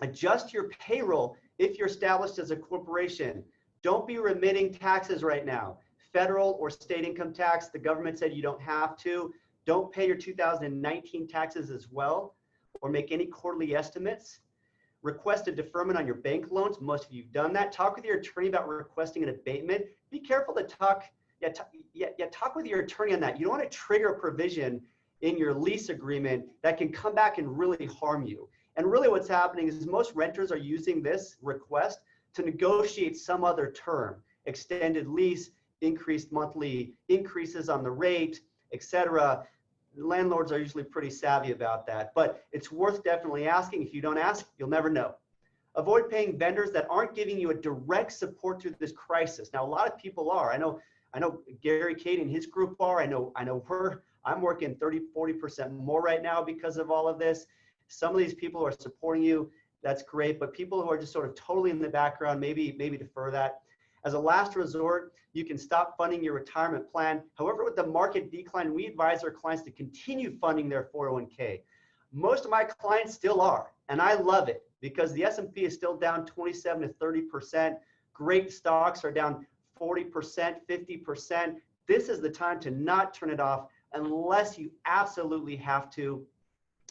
adjust your payroll if you're established as a corporation. Don't be remitting taxes right now. Federal or state income tax, the government said you don't have to. Don't pay your 2019 taxes as well, or make any quarterly estimates. Request a deferment on your bank loans. Most of you have done that. Talk with your attorney about requesting an abatement. Be careful to talk with your attorney on that. You don't want to trigger a provision in your lease agreement that can come back and really harm you. And really what's happening is most renters are using this request to negotiate some other term, extended lease, increased monthly increases on the rate, etc. Landlords are usually pretty savvy about that, but it's worth definitely asking. If you don't ask, you'll never know. Avoid paying vendors that aren't giving you a direct support through this crisis. Now, a lot of people are. I know Gary, Kadi, and his group are. I know I'm working 30, 40% more right now because of all of this. Some of these people are supporting you. That's great. But people who are just sort of totally in the background, maybe defer that. As a last resort, you can stop funding your retirement plan. However, with the market decline, we advise our clients to continue funding their 401k. Most of my clients still are, and I love it because the S&P is still down 27 to 30%. Great stocks are down 40%, 50%. This is the time to not turn it off unless you absolutely have to.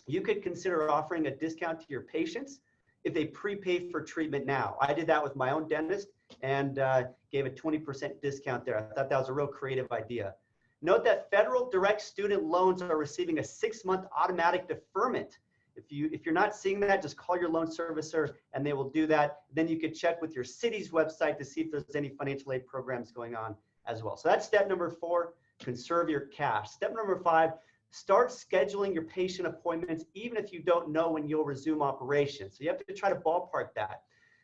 You could consider offering a discount to your patients if they prepay for treatment now. I did that with my own dentist and gave a 20% discount there. I thought that was a real creative idea. Note that federal direct student loans are receiving a 6-month automatic deferment. If you're not seeing that, just call your loan servicer and they will do that. Then you could check with your city's website to see if there's any financial aid programs going on as well. So that's step number 4, conserve your cash. Step number 5, start scheduling your patient appointments even if you don't know when you'll resume operations. So you have to try to ballpark that.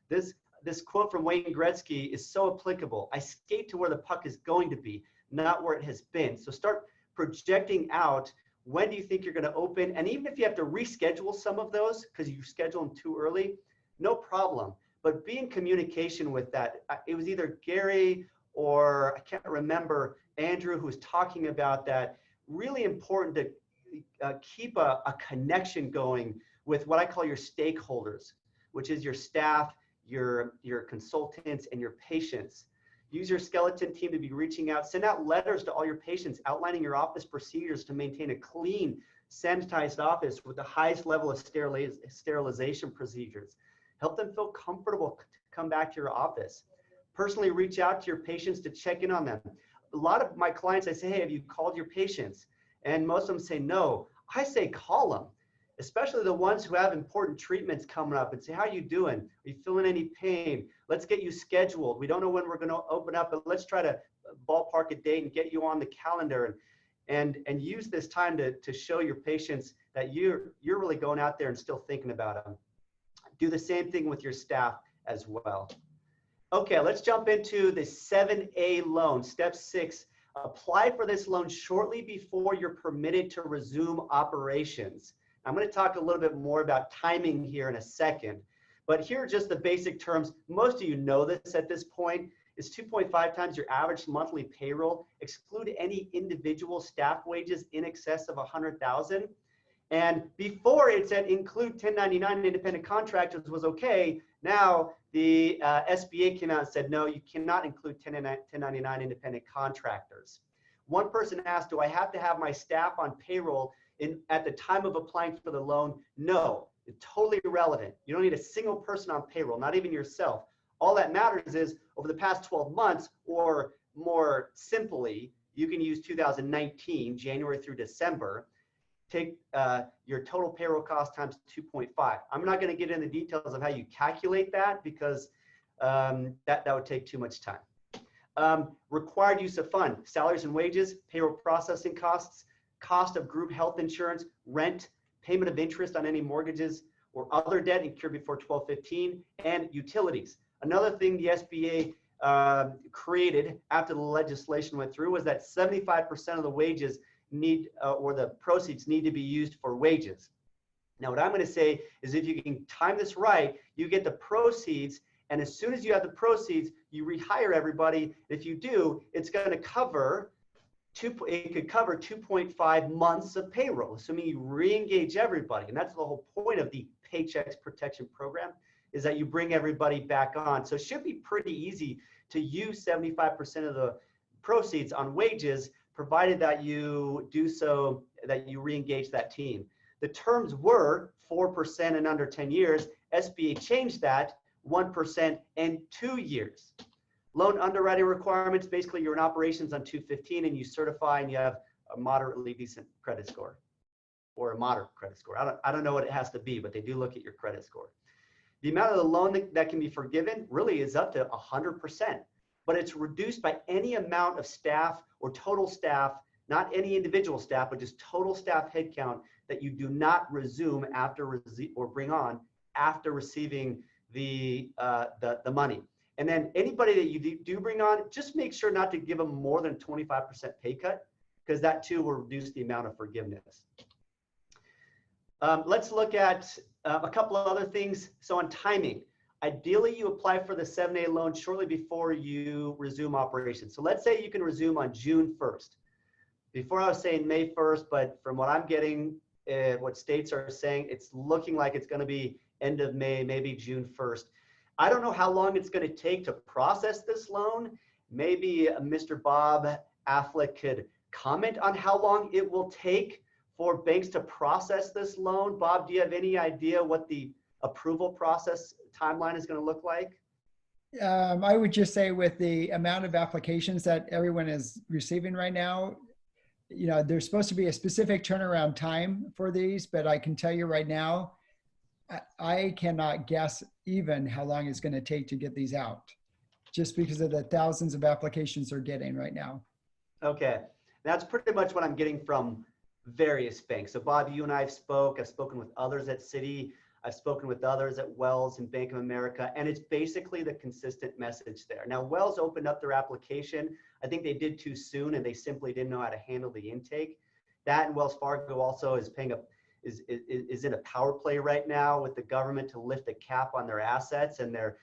This quote from Wayne Gretzky is so applicable. I skate to where the puck is going to be, not where it has been. So start projecting out, when do you think you're going to open? And even if you have to reschedule some of those because you scheduled them too early, no problem. But be in communication with that. It was either Gary or I can't remember, Andrew, who was talking about that. Really important to keep a connection going with what I call your stakeholders, which is your staff, your consultants, and your patients. Use your skeleton team to be reaching out. Send out letters to all your patients outlining your office procedures to maintain a clean, sanitized office with the highest level of sterilization procedures. Help them feel comfortable to come back to your office. Personally reach out to your patients to check in on them. A lot of my clients, I say, hey, have you called your patients? And most of them say no. I say call them, especially the ones who have important treatments coming up, and say, how are you doing? Are you feeling any pain? Let's get you scheduled. We don't know when we're going to open up, but let's try to ballpark a date and get you on the calendar and use this time to show your patients that you're really going out there and still thinking about them. Do the same thing with your staff as well. Okay, let's jump into the 7A loan. Step 6, apply for this loan shortly before you're permitted to resume operations. I'm going to talk a little bit more about timing here in a second, but here are just the basic terms. Most of you know this at this point. It's 2.5 times your average monthly payroll. Exclude any individual staff wages in excess of $100,000. And before it said include 1099 independent contractors was okay. Now the SBA came out and said, no, you cannot include 1099 independent contractors. One person asked, do I have to have my staff on payroll at the time of applying for the loan? No, it's totally irrelevant. You don't need a single person on payroll, not even yourself. All that matters is over the past 12 months, or more simply, you can use 2019, January through December, take your total payroll cost times 2.5. I'm not going to get into the details of how you calculate that because that would take too much time. Required use of fund, salaries and wages, payroll processing costs, cost of group health insurance, rent, payment of interest on any mortgages or other debt incurred before 12/15, and utilities. Another thing the SBA created after the legislation went through was that 75% of the wages or the proceeds need to be used for wages. Now, what I'm going to say is if you can time this right, you get the proceeds, and as soon as you have the proceeds, you rehire everybody. If you do, it's going to cover it could cover 2.5 months of payroll, assuming you re-engage everybody. And that's the whole point of the Paychecks Protection Program, is that you bring everybody back on. So it should be pretty easy to use 75% of the proceeds on wages, provided that you do so, that you re-engage that team. The terms were 4% and under 10 years. SBA changed that 1% and 2 years. Loan underwriting requirements, basically you're in operations on 215 and you certify and you have a moderately decent credit score or a moderate credit score. I don't know what it has to be, but they do look at your credit score. The amount of the loan that can be forgiven really is up to 100%, but it's reduced by any amount of staff or total staff, not any individual staff, but just total staff headcount that you do not resume after or bring on after receiving the money. And then anybody that you do bring on, just make sure not to give them more than 25% pay cut, because that too will reduce the amount of forgiveness. Let's look at a couple of other things. So on timing, ideally you apply for the 7A loan shortly before you resume operations. So let's say you can resume on June 1st. Before I was saying May 1st, but from what I'm getting, what states are saying, it's looking like it's going to be end of May, maybe June 1st. I don't know how long it's going to take to process this loan. Maybe Mr. Bob Affleck could comment on how long it will take for banks to process this loan. Bob, do you have any idea what the approval process timeline is going to look like? I would just say with the amount of applications that everyone is receiving right now, you know, there's supposed to be a specific turnaround time for these, but I can tell you right now, I cannot guess even how long it's going to take to get these out, just because of the thousands of applications they're getting right now. Okay, that's pretty much what I'm getting from various banks. So Bob, you and I have spoken with others at Citi, I've spoken with others at Wells and Bank of America, and it's basically the consistent message there. Now, Wells opened up their application. I think they did too soon and they simply didn't know how to handle the intake. That, and Wells Fargo also is paying is in a power play right now with the government to lift the cap on their assets, and they're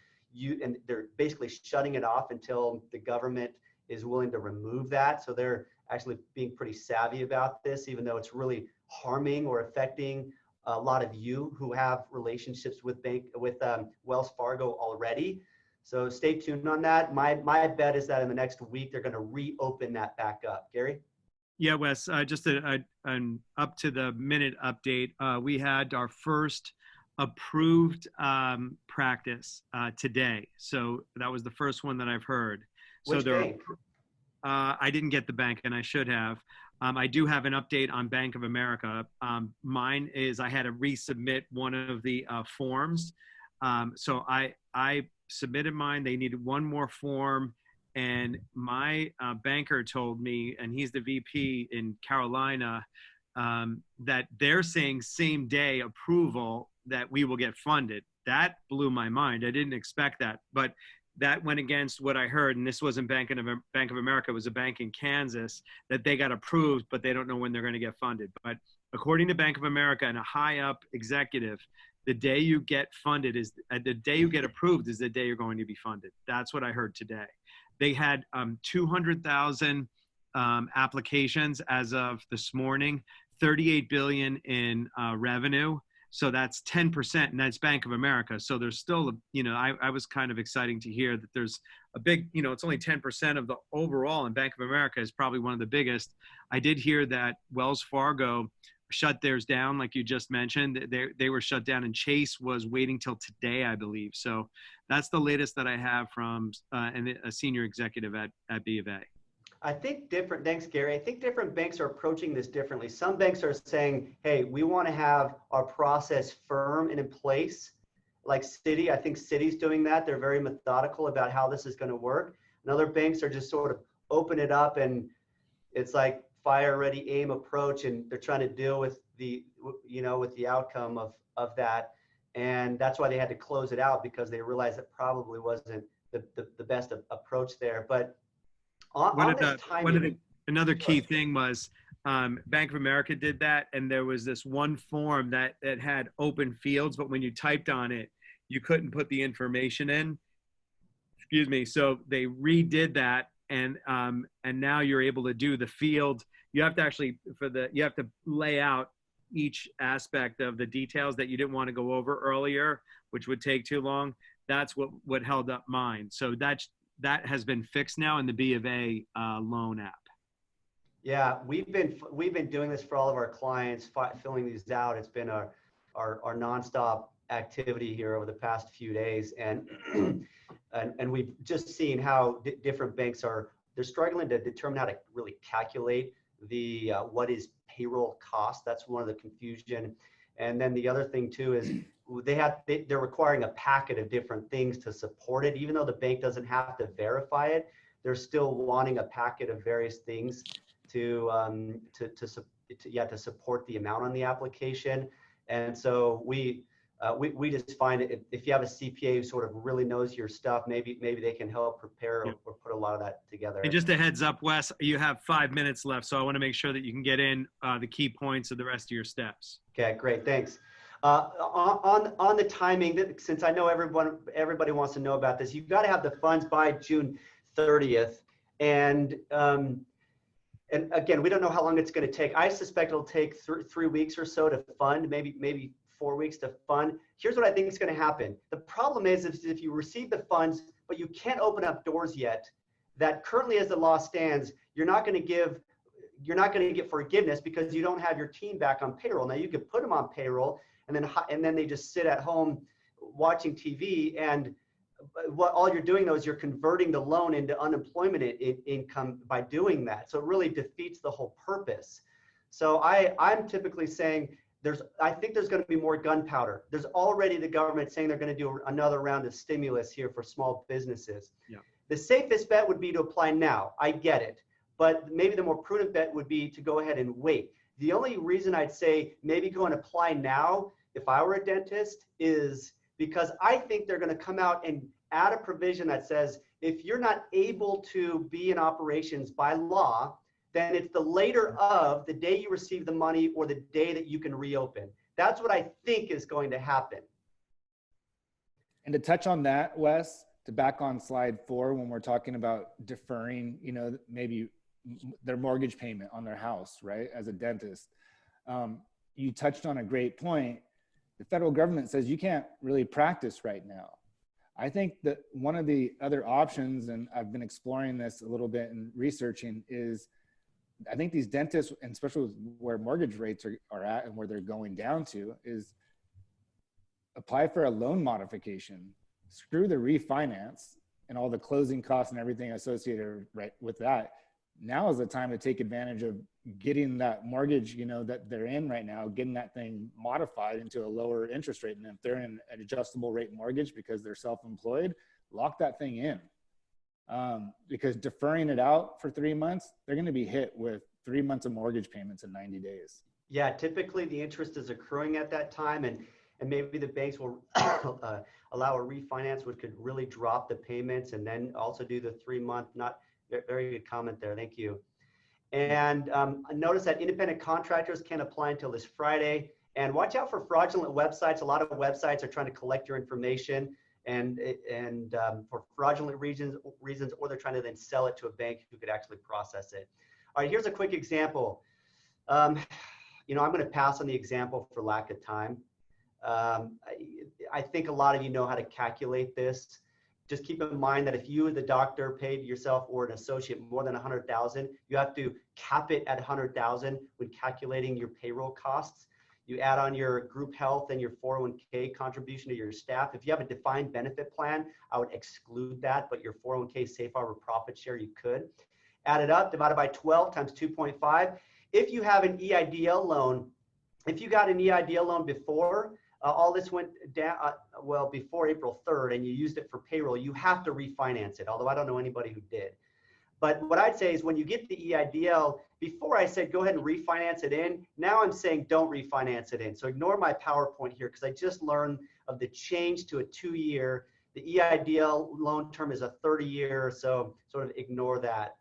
basically shutting it off until the government is willing to remove that. So they're actually being pretty savvy about this, even though it's really harming or affecting a lot of you who have relationships with Wells Fargo already. So stay tuned on that. My bet is that in the next week they're going to reopen that back up. Gary? Yeah, Wes, just an up to the minute update. We had our first approved practice today. So that was the first one that I've heard. Which bank? I didn't get the bank and I should have. I do have an update on Bank of America. Mine is I had to resubmit one of the forms. So I submitted mine. They needed one more form. And my banker told me, and he's the VP in Carolina, that they're saying same day approval that we will get funded. That blew my mind. I didn't expect that. But that went against what I heard, and this wasn't Bank of America, it was a bank in Kansas, that they got approved, but they don't know when they're going to get funded. But according to Bank of America and a high up executive, the day you get funded is the day you get approved is the day you're going to be funded. That's what I heard today. They had 200,000 applications as of this morning, 38 billion in revenue. So that's 10%, and that's Bank of America. So there's still, I was kind of exciting to hear that there's a big, it's only 10% of the overall, and Bank of America is probably one of the biggest. I did hear that Wells Fargo shut theirs down, like you just mentioned. They were shut down, and Chase was waiting till today, I believe. So that's the latest that I have from a senior executive at B of A. I think thanks, Gary. I think different banks are approaching this differently. Some banks are saying, hey, we want to have our process firm and in place, like Citi. I think Citi's doing that. They're very methodical about how this is going to work. And other banks are just sort of open it up, and it's like fire, ready, aim approach, and they're trying to deal with the outcome of that. And that's why they had to close it out, because they realized it probably wasn't the best approach there. But another key thing was Bank of America did that, and there was this one form that had open fields, but when you typed on it, you couldn't put the information in. Excuse me. So they redid that, and now you're able to do the field. You have to actually you have to lay out each aspect of the details that you didn't want to go over earlier, which would take too long. That's what held up mine. So that has been fixed now in the B of A loan app. Yeah, we've been doing this for all of our clients, filling these out. It's been our nonstop activity here over the past few days, and we've just seen how different banks they're struggling to determine how to really calculate the what is payroll cost. That's one of the confusion. And then the other thing too is they're requiring a packet of different things to support it. Even though the bank doesn't have to verify it, they're still wanting a packet of various things to support the amount on the application. And so we just find if you have a CPA who sort of really knows your stuff, maybe they can help prepare or put a lot of that together. And just a heads up, Wes, you have 5 minutes left, so I want to make sure that you can get in the key points of the rest of your steps. Okay, great, thanks. On the timing, since I know everybody wants to know about this, you've got to have the funds by June 30th, and again, we don't know how long it's going to take. I suspect it'll take 3 weeks or so to fund, maybe 4 weeks to fund. Here's what I think is going to happen. The problem is if you receive the funds, but you can't open up doors yet, that currently as the law stands, you're not going to get forgiveness because you don't have your team back on payroll. Now you could put them on payroll and then they just sit at home watching TV, and what all you're doing though is you're converting the loan into unemployment income by doing that. So it really defeats the whole purpose. So I'm typically saying I think there's going to be more gunpowder. There's already the government saying they're going to do another round of stimulus here for small businesses. Yeah. The safest bet would be to apply now. I get it. But maybe the more prudent bet would be to go ahead and wait. The only reason I'd say maybe go and apply now, if I were a dentist, is because I think they're going to come out and add a provision that says if you're not able to be in operations by law, then it's the later of the day you receive the money or the day that you can reopen. That's what I think is going to happen. And to touch on that, Wes, to back on slide 4, when we're talking about deferring, maybe their mortgage payment on their house, right? As a dentist, you touched on a great point. The federal government says you can't really practice right now. I think that one of the other options, and I've been exploring this a little bit and researching, is I think these dentists, and especially where mortgage rates are at and where they're going down to, is apply for a loan modification, screw the refinance and all the closing costs and everything associated with that. Now is the time to take advantage of getting that mortgage, that they're in right now, getting that thing modified into a lower interest rate. And if they're in an adjustable rate mortgage because they're self-employed, lock that thing in. Because deferring it out for 3 months, they're going to be hit with 3 months of mortgage payments in 90 days. Yeah, typically the interest is accruing at that time, and maybe the banks will allow a refinance, which could really drop the payments, and then also do the 3 month. Not very good comment there. Thank you. And notice that independent contractors can't apply until this Friday. And watch out for fraudulent websites. A lot of websites are trying to collect your information and for fraudulent reasons, or they're trying to then sell it to a bank who could actually process it. All right, here's a quick example. I'm going to pass on the example for lack of time. I think a lot of you know how to calculate this. Just keep in mind that if you, the doctor, paid yourself or an associate more than $100,000, you have to cap it at $100,000 when calculating your payroll costs. You add on your group health and your 401k contribution to your staff. If you have a defined benefit plan, I would exclude that, but your 401k safe harbor profit share, you could. Add it up, divided by 12 times 2.5. If you have an EIDL loan, if you got an EIDL loan before, all this went down, before April 3rd, and you used it for payroll, you have to refinance it, although I don't know anybody who did. But what I'd say is when you get the EIDL, before I said go ahead and refinance it in, now I'm saying don't refinance it in. So ignore my PowerPoint here because I just learned of the change to a 2-year. The EIDL loan term is a 30-year, so sort of ignore that.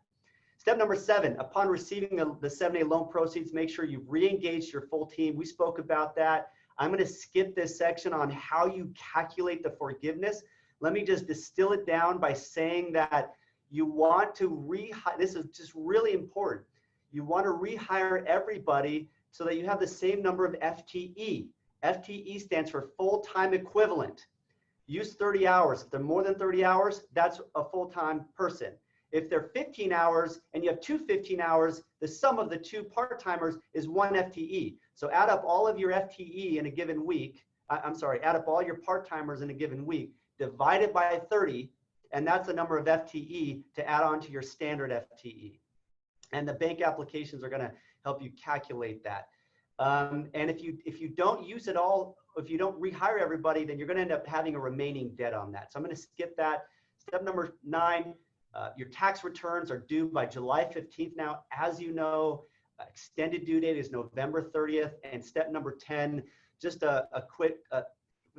Step number 7, upon receiving the 7A loan proceeds, make sure you've re-engaged your full team. We spoke about that. I'm going to skip this section on how you calculate the forgiveness. Let me just distill it down by saying that You want to rehire, this is just really important. You want to rehire everybody so that you have the same number of FTE. FTE stands for full-time equivalent. Use 30 hours. If they're more than 30 hours, that's a full-time person. If they're 15 hours and you have two 15 hours, the sum of the two part-timers is 1 FTE. So add up all of your FTE in a given week. Add up all your part-timers in a given week, divide it by 30, and that's the number of FTE to add on to your standard FTE. And the bank applications are going to help you calculate that. And if you don't use it all, if you don't rehire everybody, then you're going to end up having a remaining debt on that. So I'm going to skip that. Step number 9, your tax returns are due by July 15th now. As you know, extended due date is November 30th. And step number 10, just a quick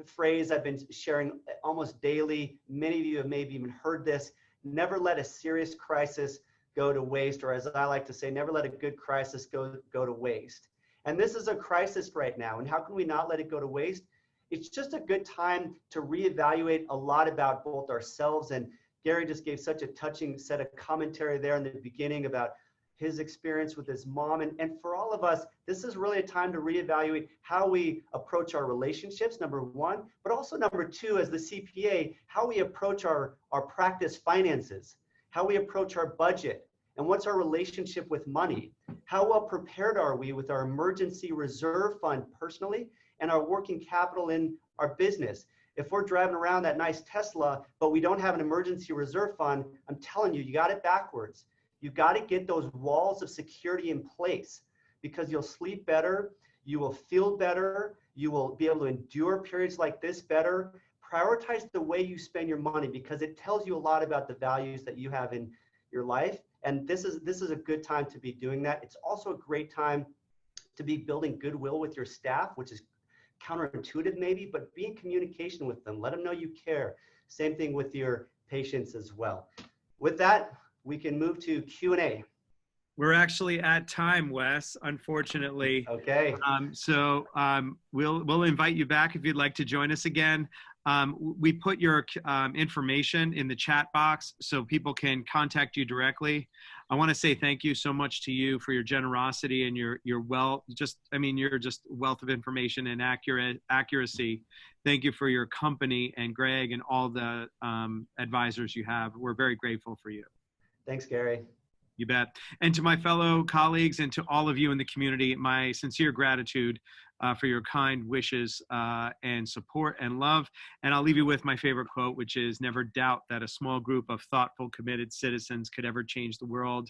phrase I've been sharing almost daily. Many of you have maybe even heard this. Never let a serious crisis go to waste, or as I like to say, never let a good crisis go to waste. And this is a crisis right now. And how can we not let it go to waste? It's just a good time to reevaluate a lot about both ourselves, and Gary just gave such a touching set of commentary there in the beginning about his experience with his mom. And for all of us, this is really a time to reevaluate how we approach our relationships, number 1, but also number 2, as the CPA, how we approach our practice finances, how we approach our budget, and what's our relationship with money. How well prepared are we with our emergency reserve fund personally and our working capital in our business? If we're driving around that nice Tesla, but we don't have an emergency reserve fund, I'm telling you, you got it backwards. You got to get those walls of security in place, because you'll sleep better, you will feel better, you will be able to endure periods like this better. Prioritize the way you spend your money, because it tells you a lot about the values that you have in your life. And this is a good time to be doing that. It's also a great time to be building goodwill with your staff, which is counterintuitive maybe, but be in communication with them. Let them know you care. Same thing with your patients as well. With that, we can move to Q&A. We're actually at time, Wes, unfortunately. Okay. We'll invite you back if you'd like to join us again. We put your information in the chat box so people can contact you directly. I want to say thank you so much to you for your generosity and your you're just wealth of information and accuracy. Thank you for your company and Greg and all the advisors you have. We're very grateful for you. Thanks, Gary. You bet. And to my fellow colleagues and to all of you in the community, my sincere gratitude for your kind wishes and support and love. And I'll leave you with my favorite quote, which is, never doubt that a small group of thoughtful, committed citizens could ever change the world.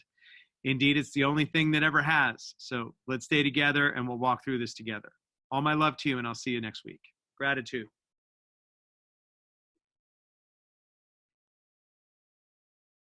Indeed, it's the only thing that ever has. So let's stay together and we'll walk through this together. All my love to you, and I'll see you next week. Gratitude.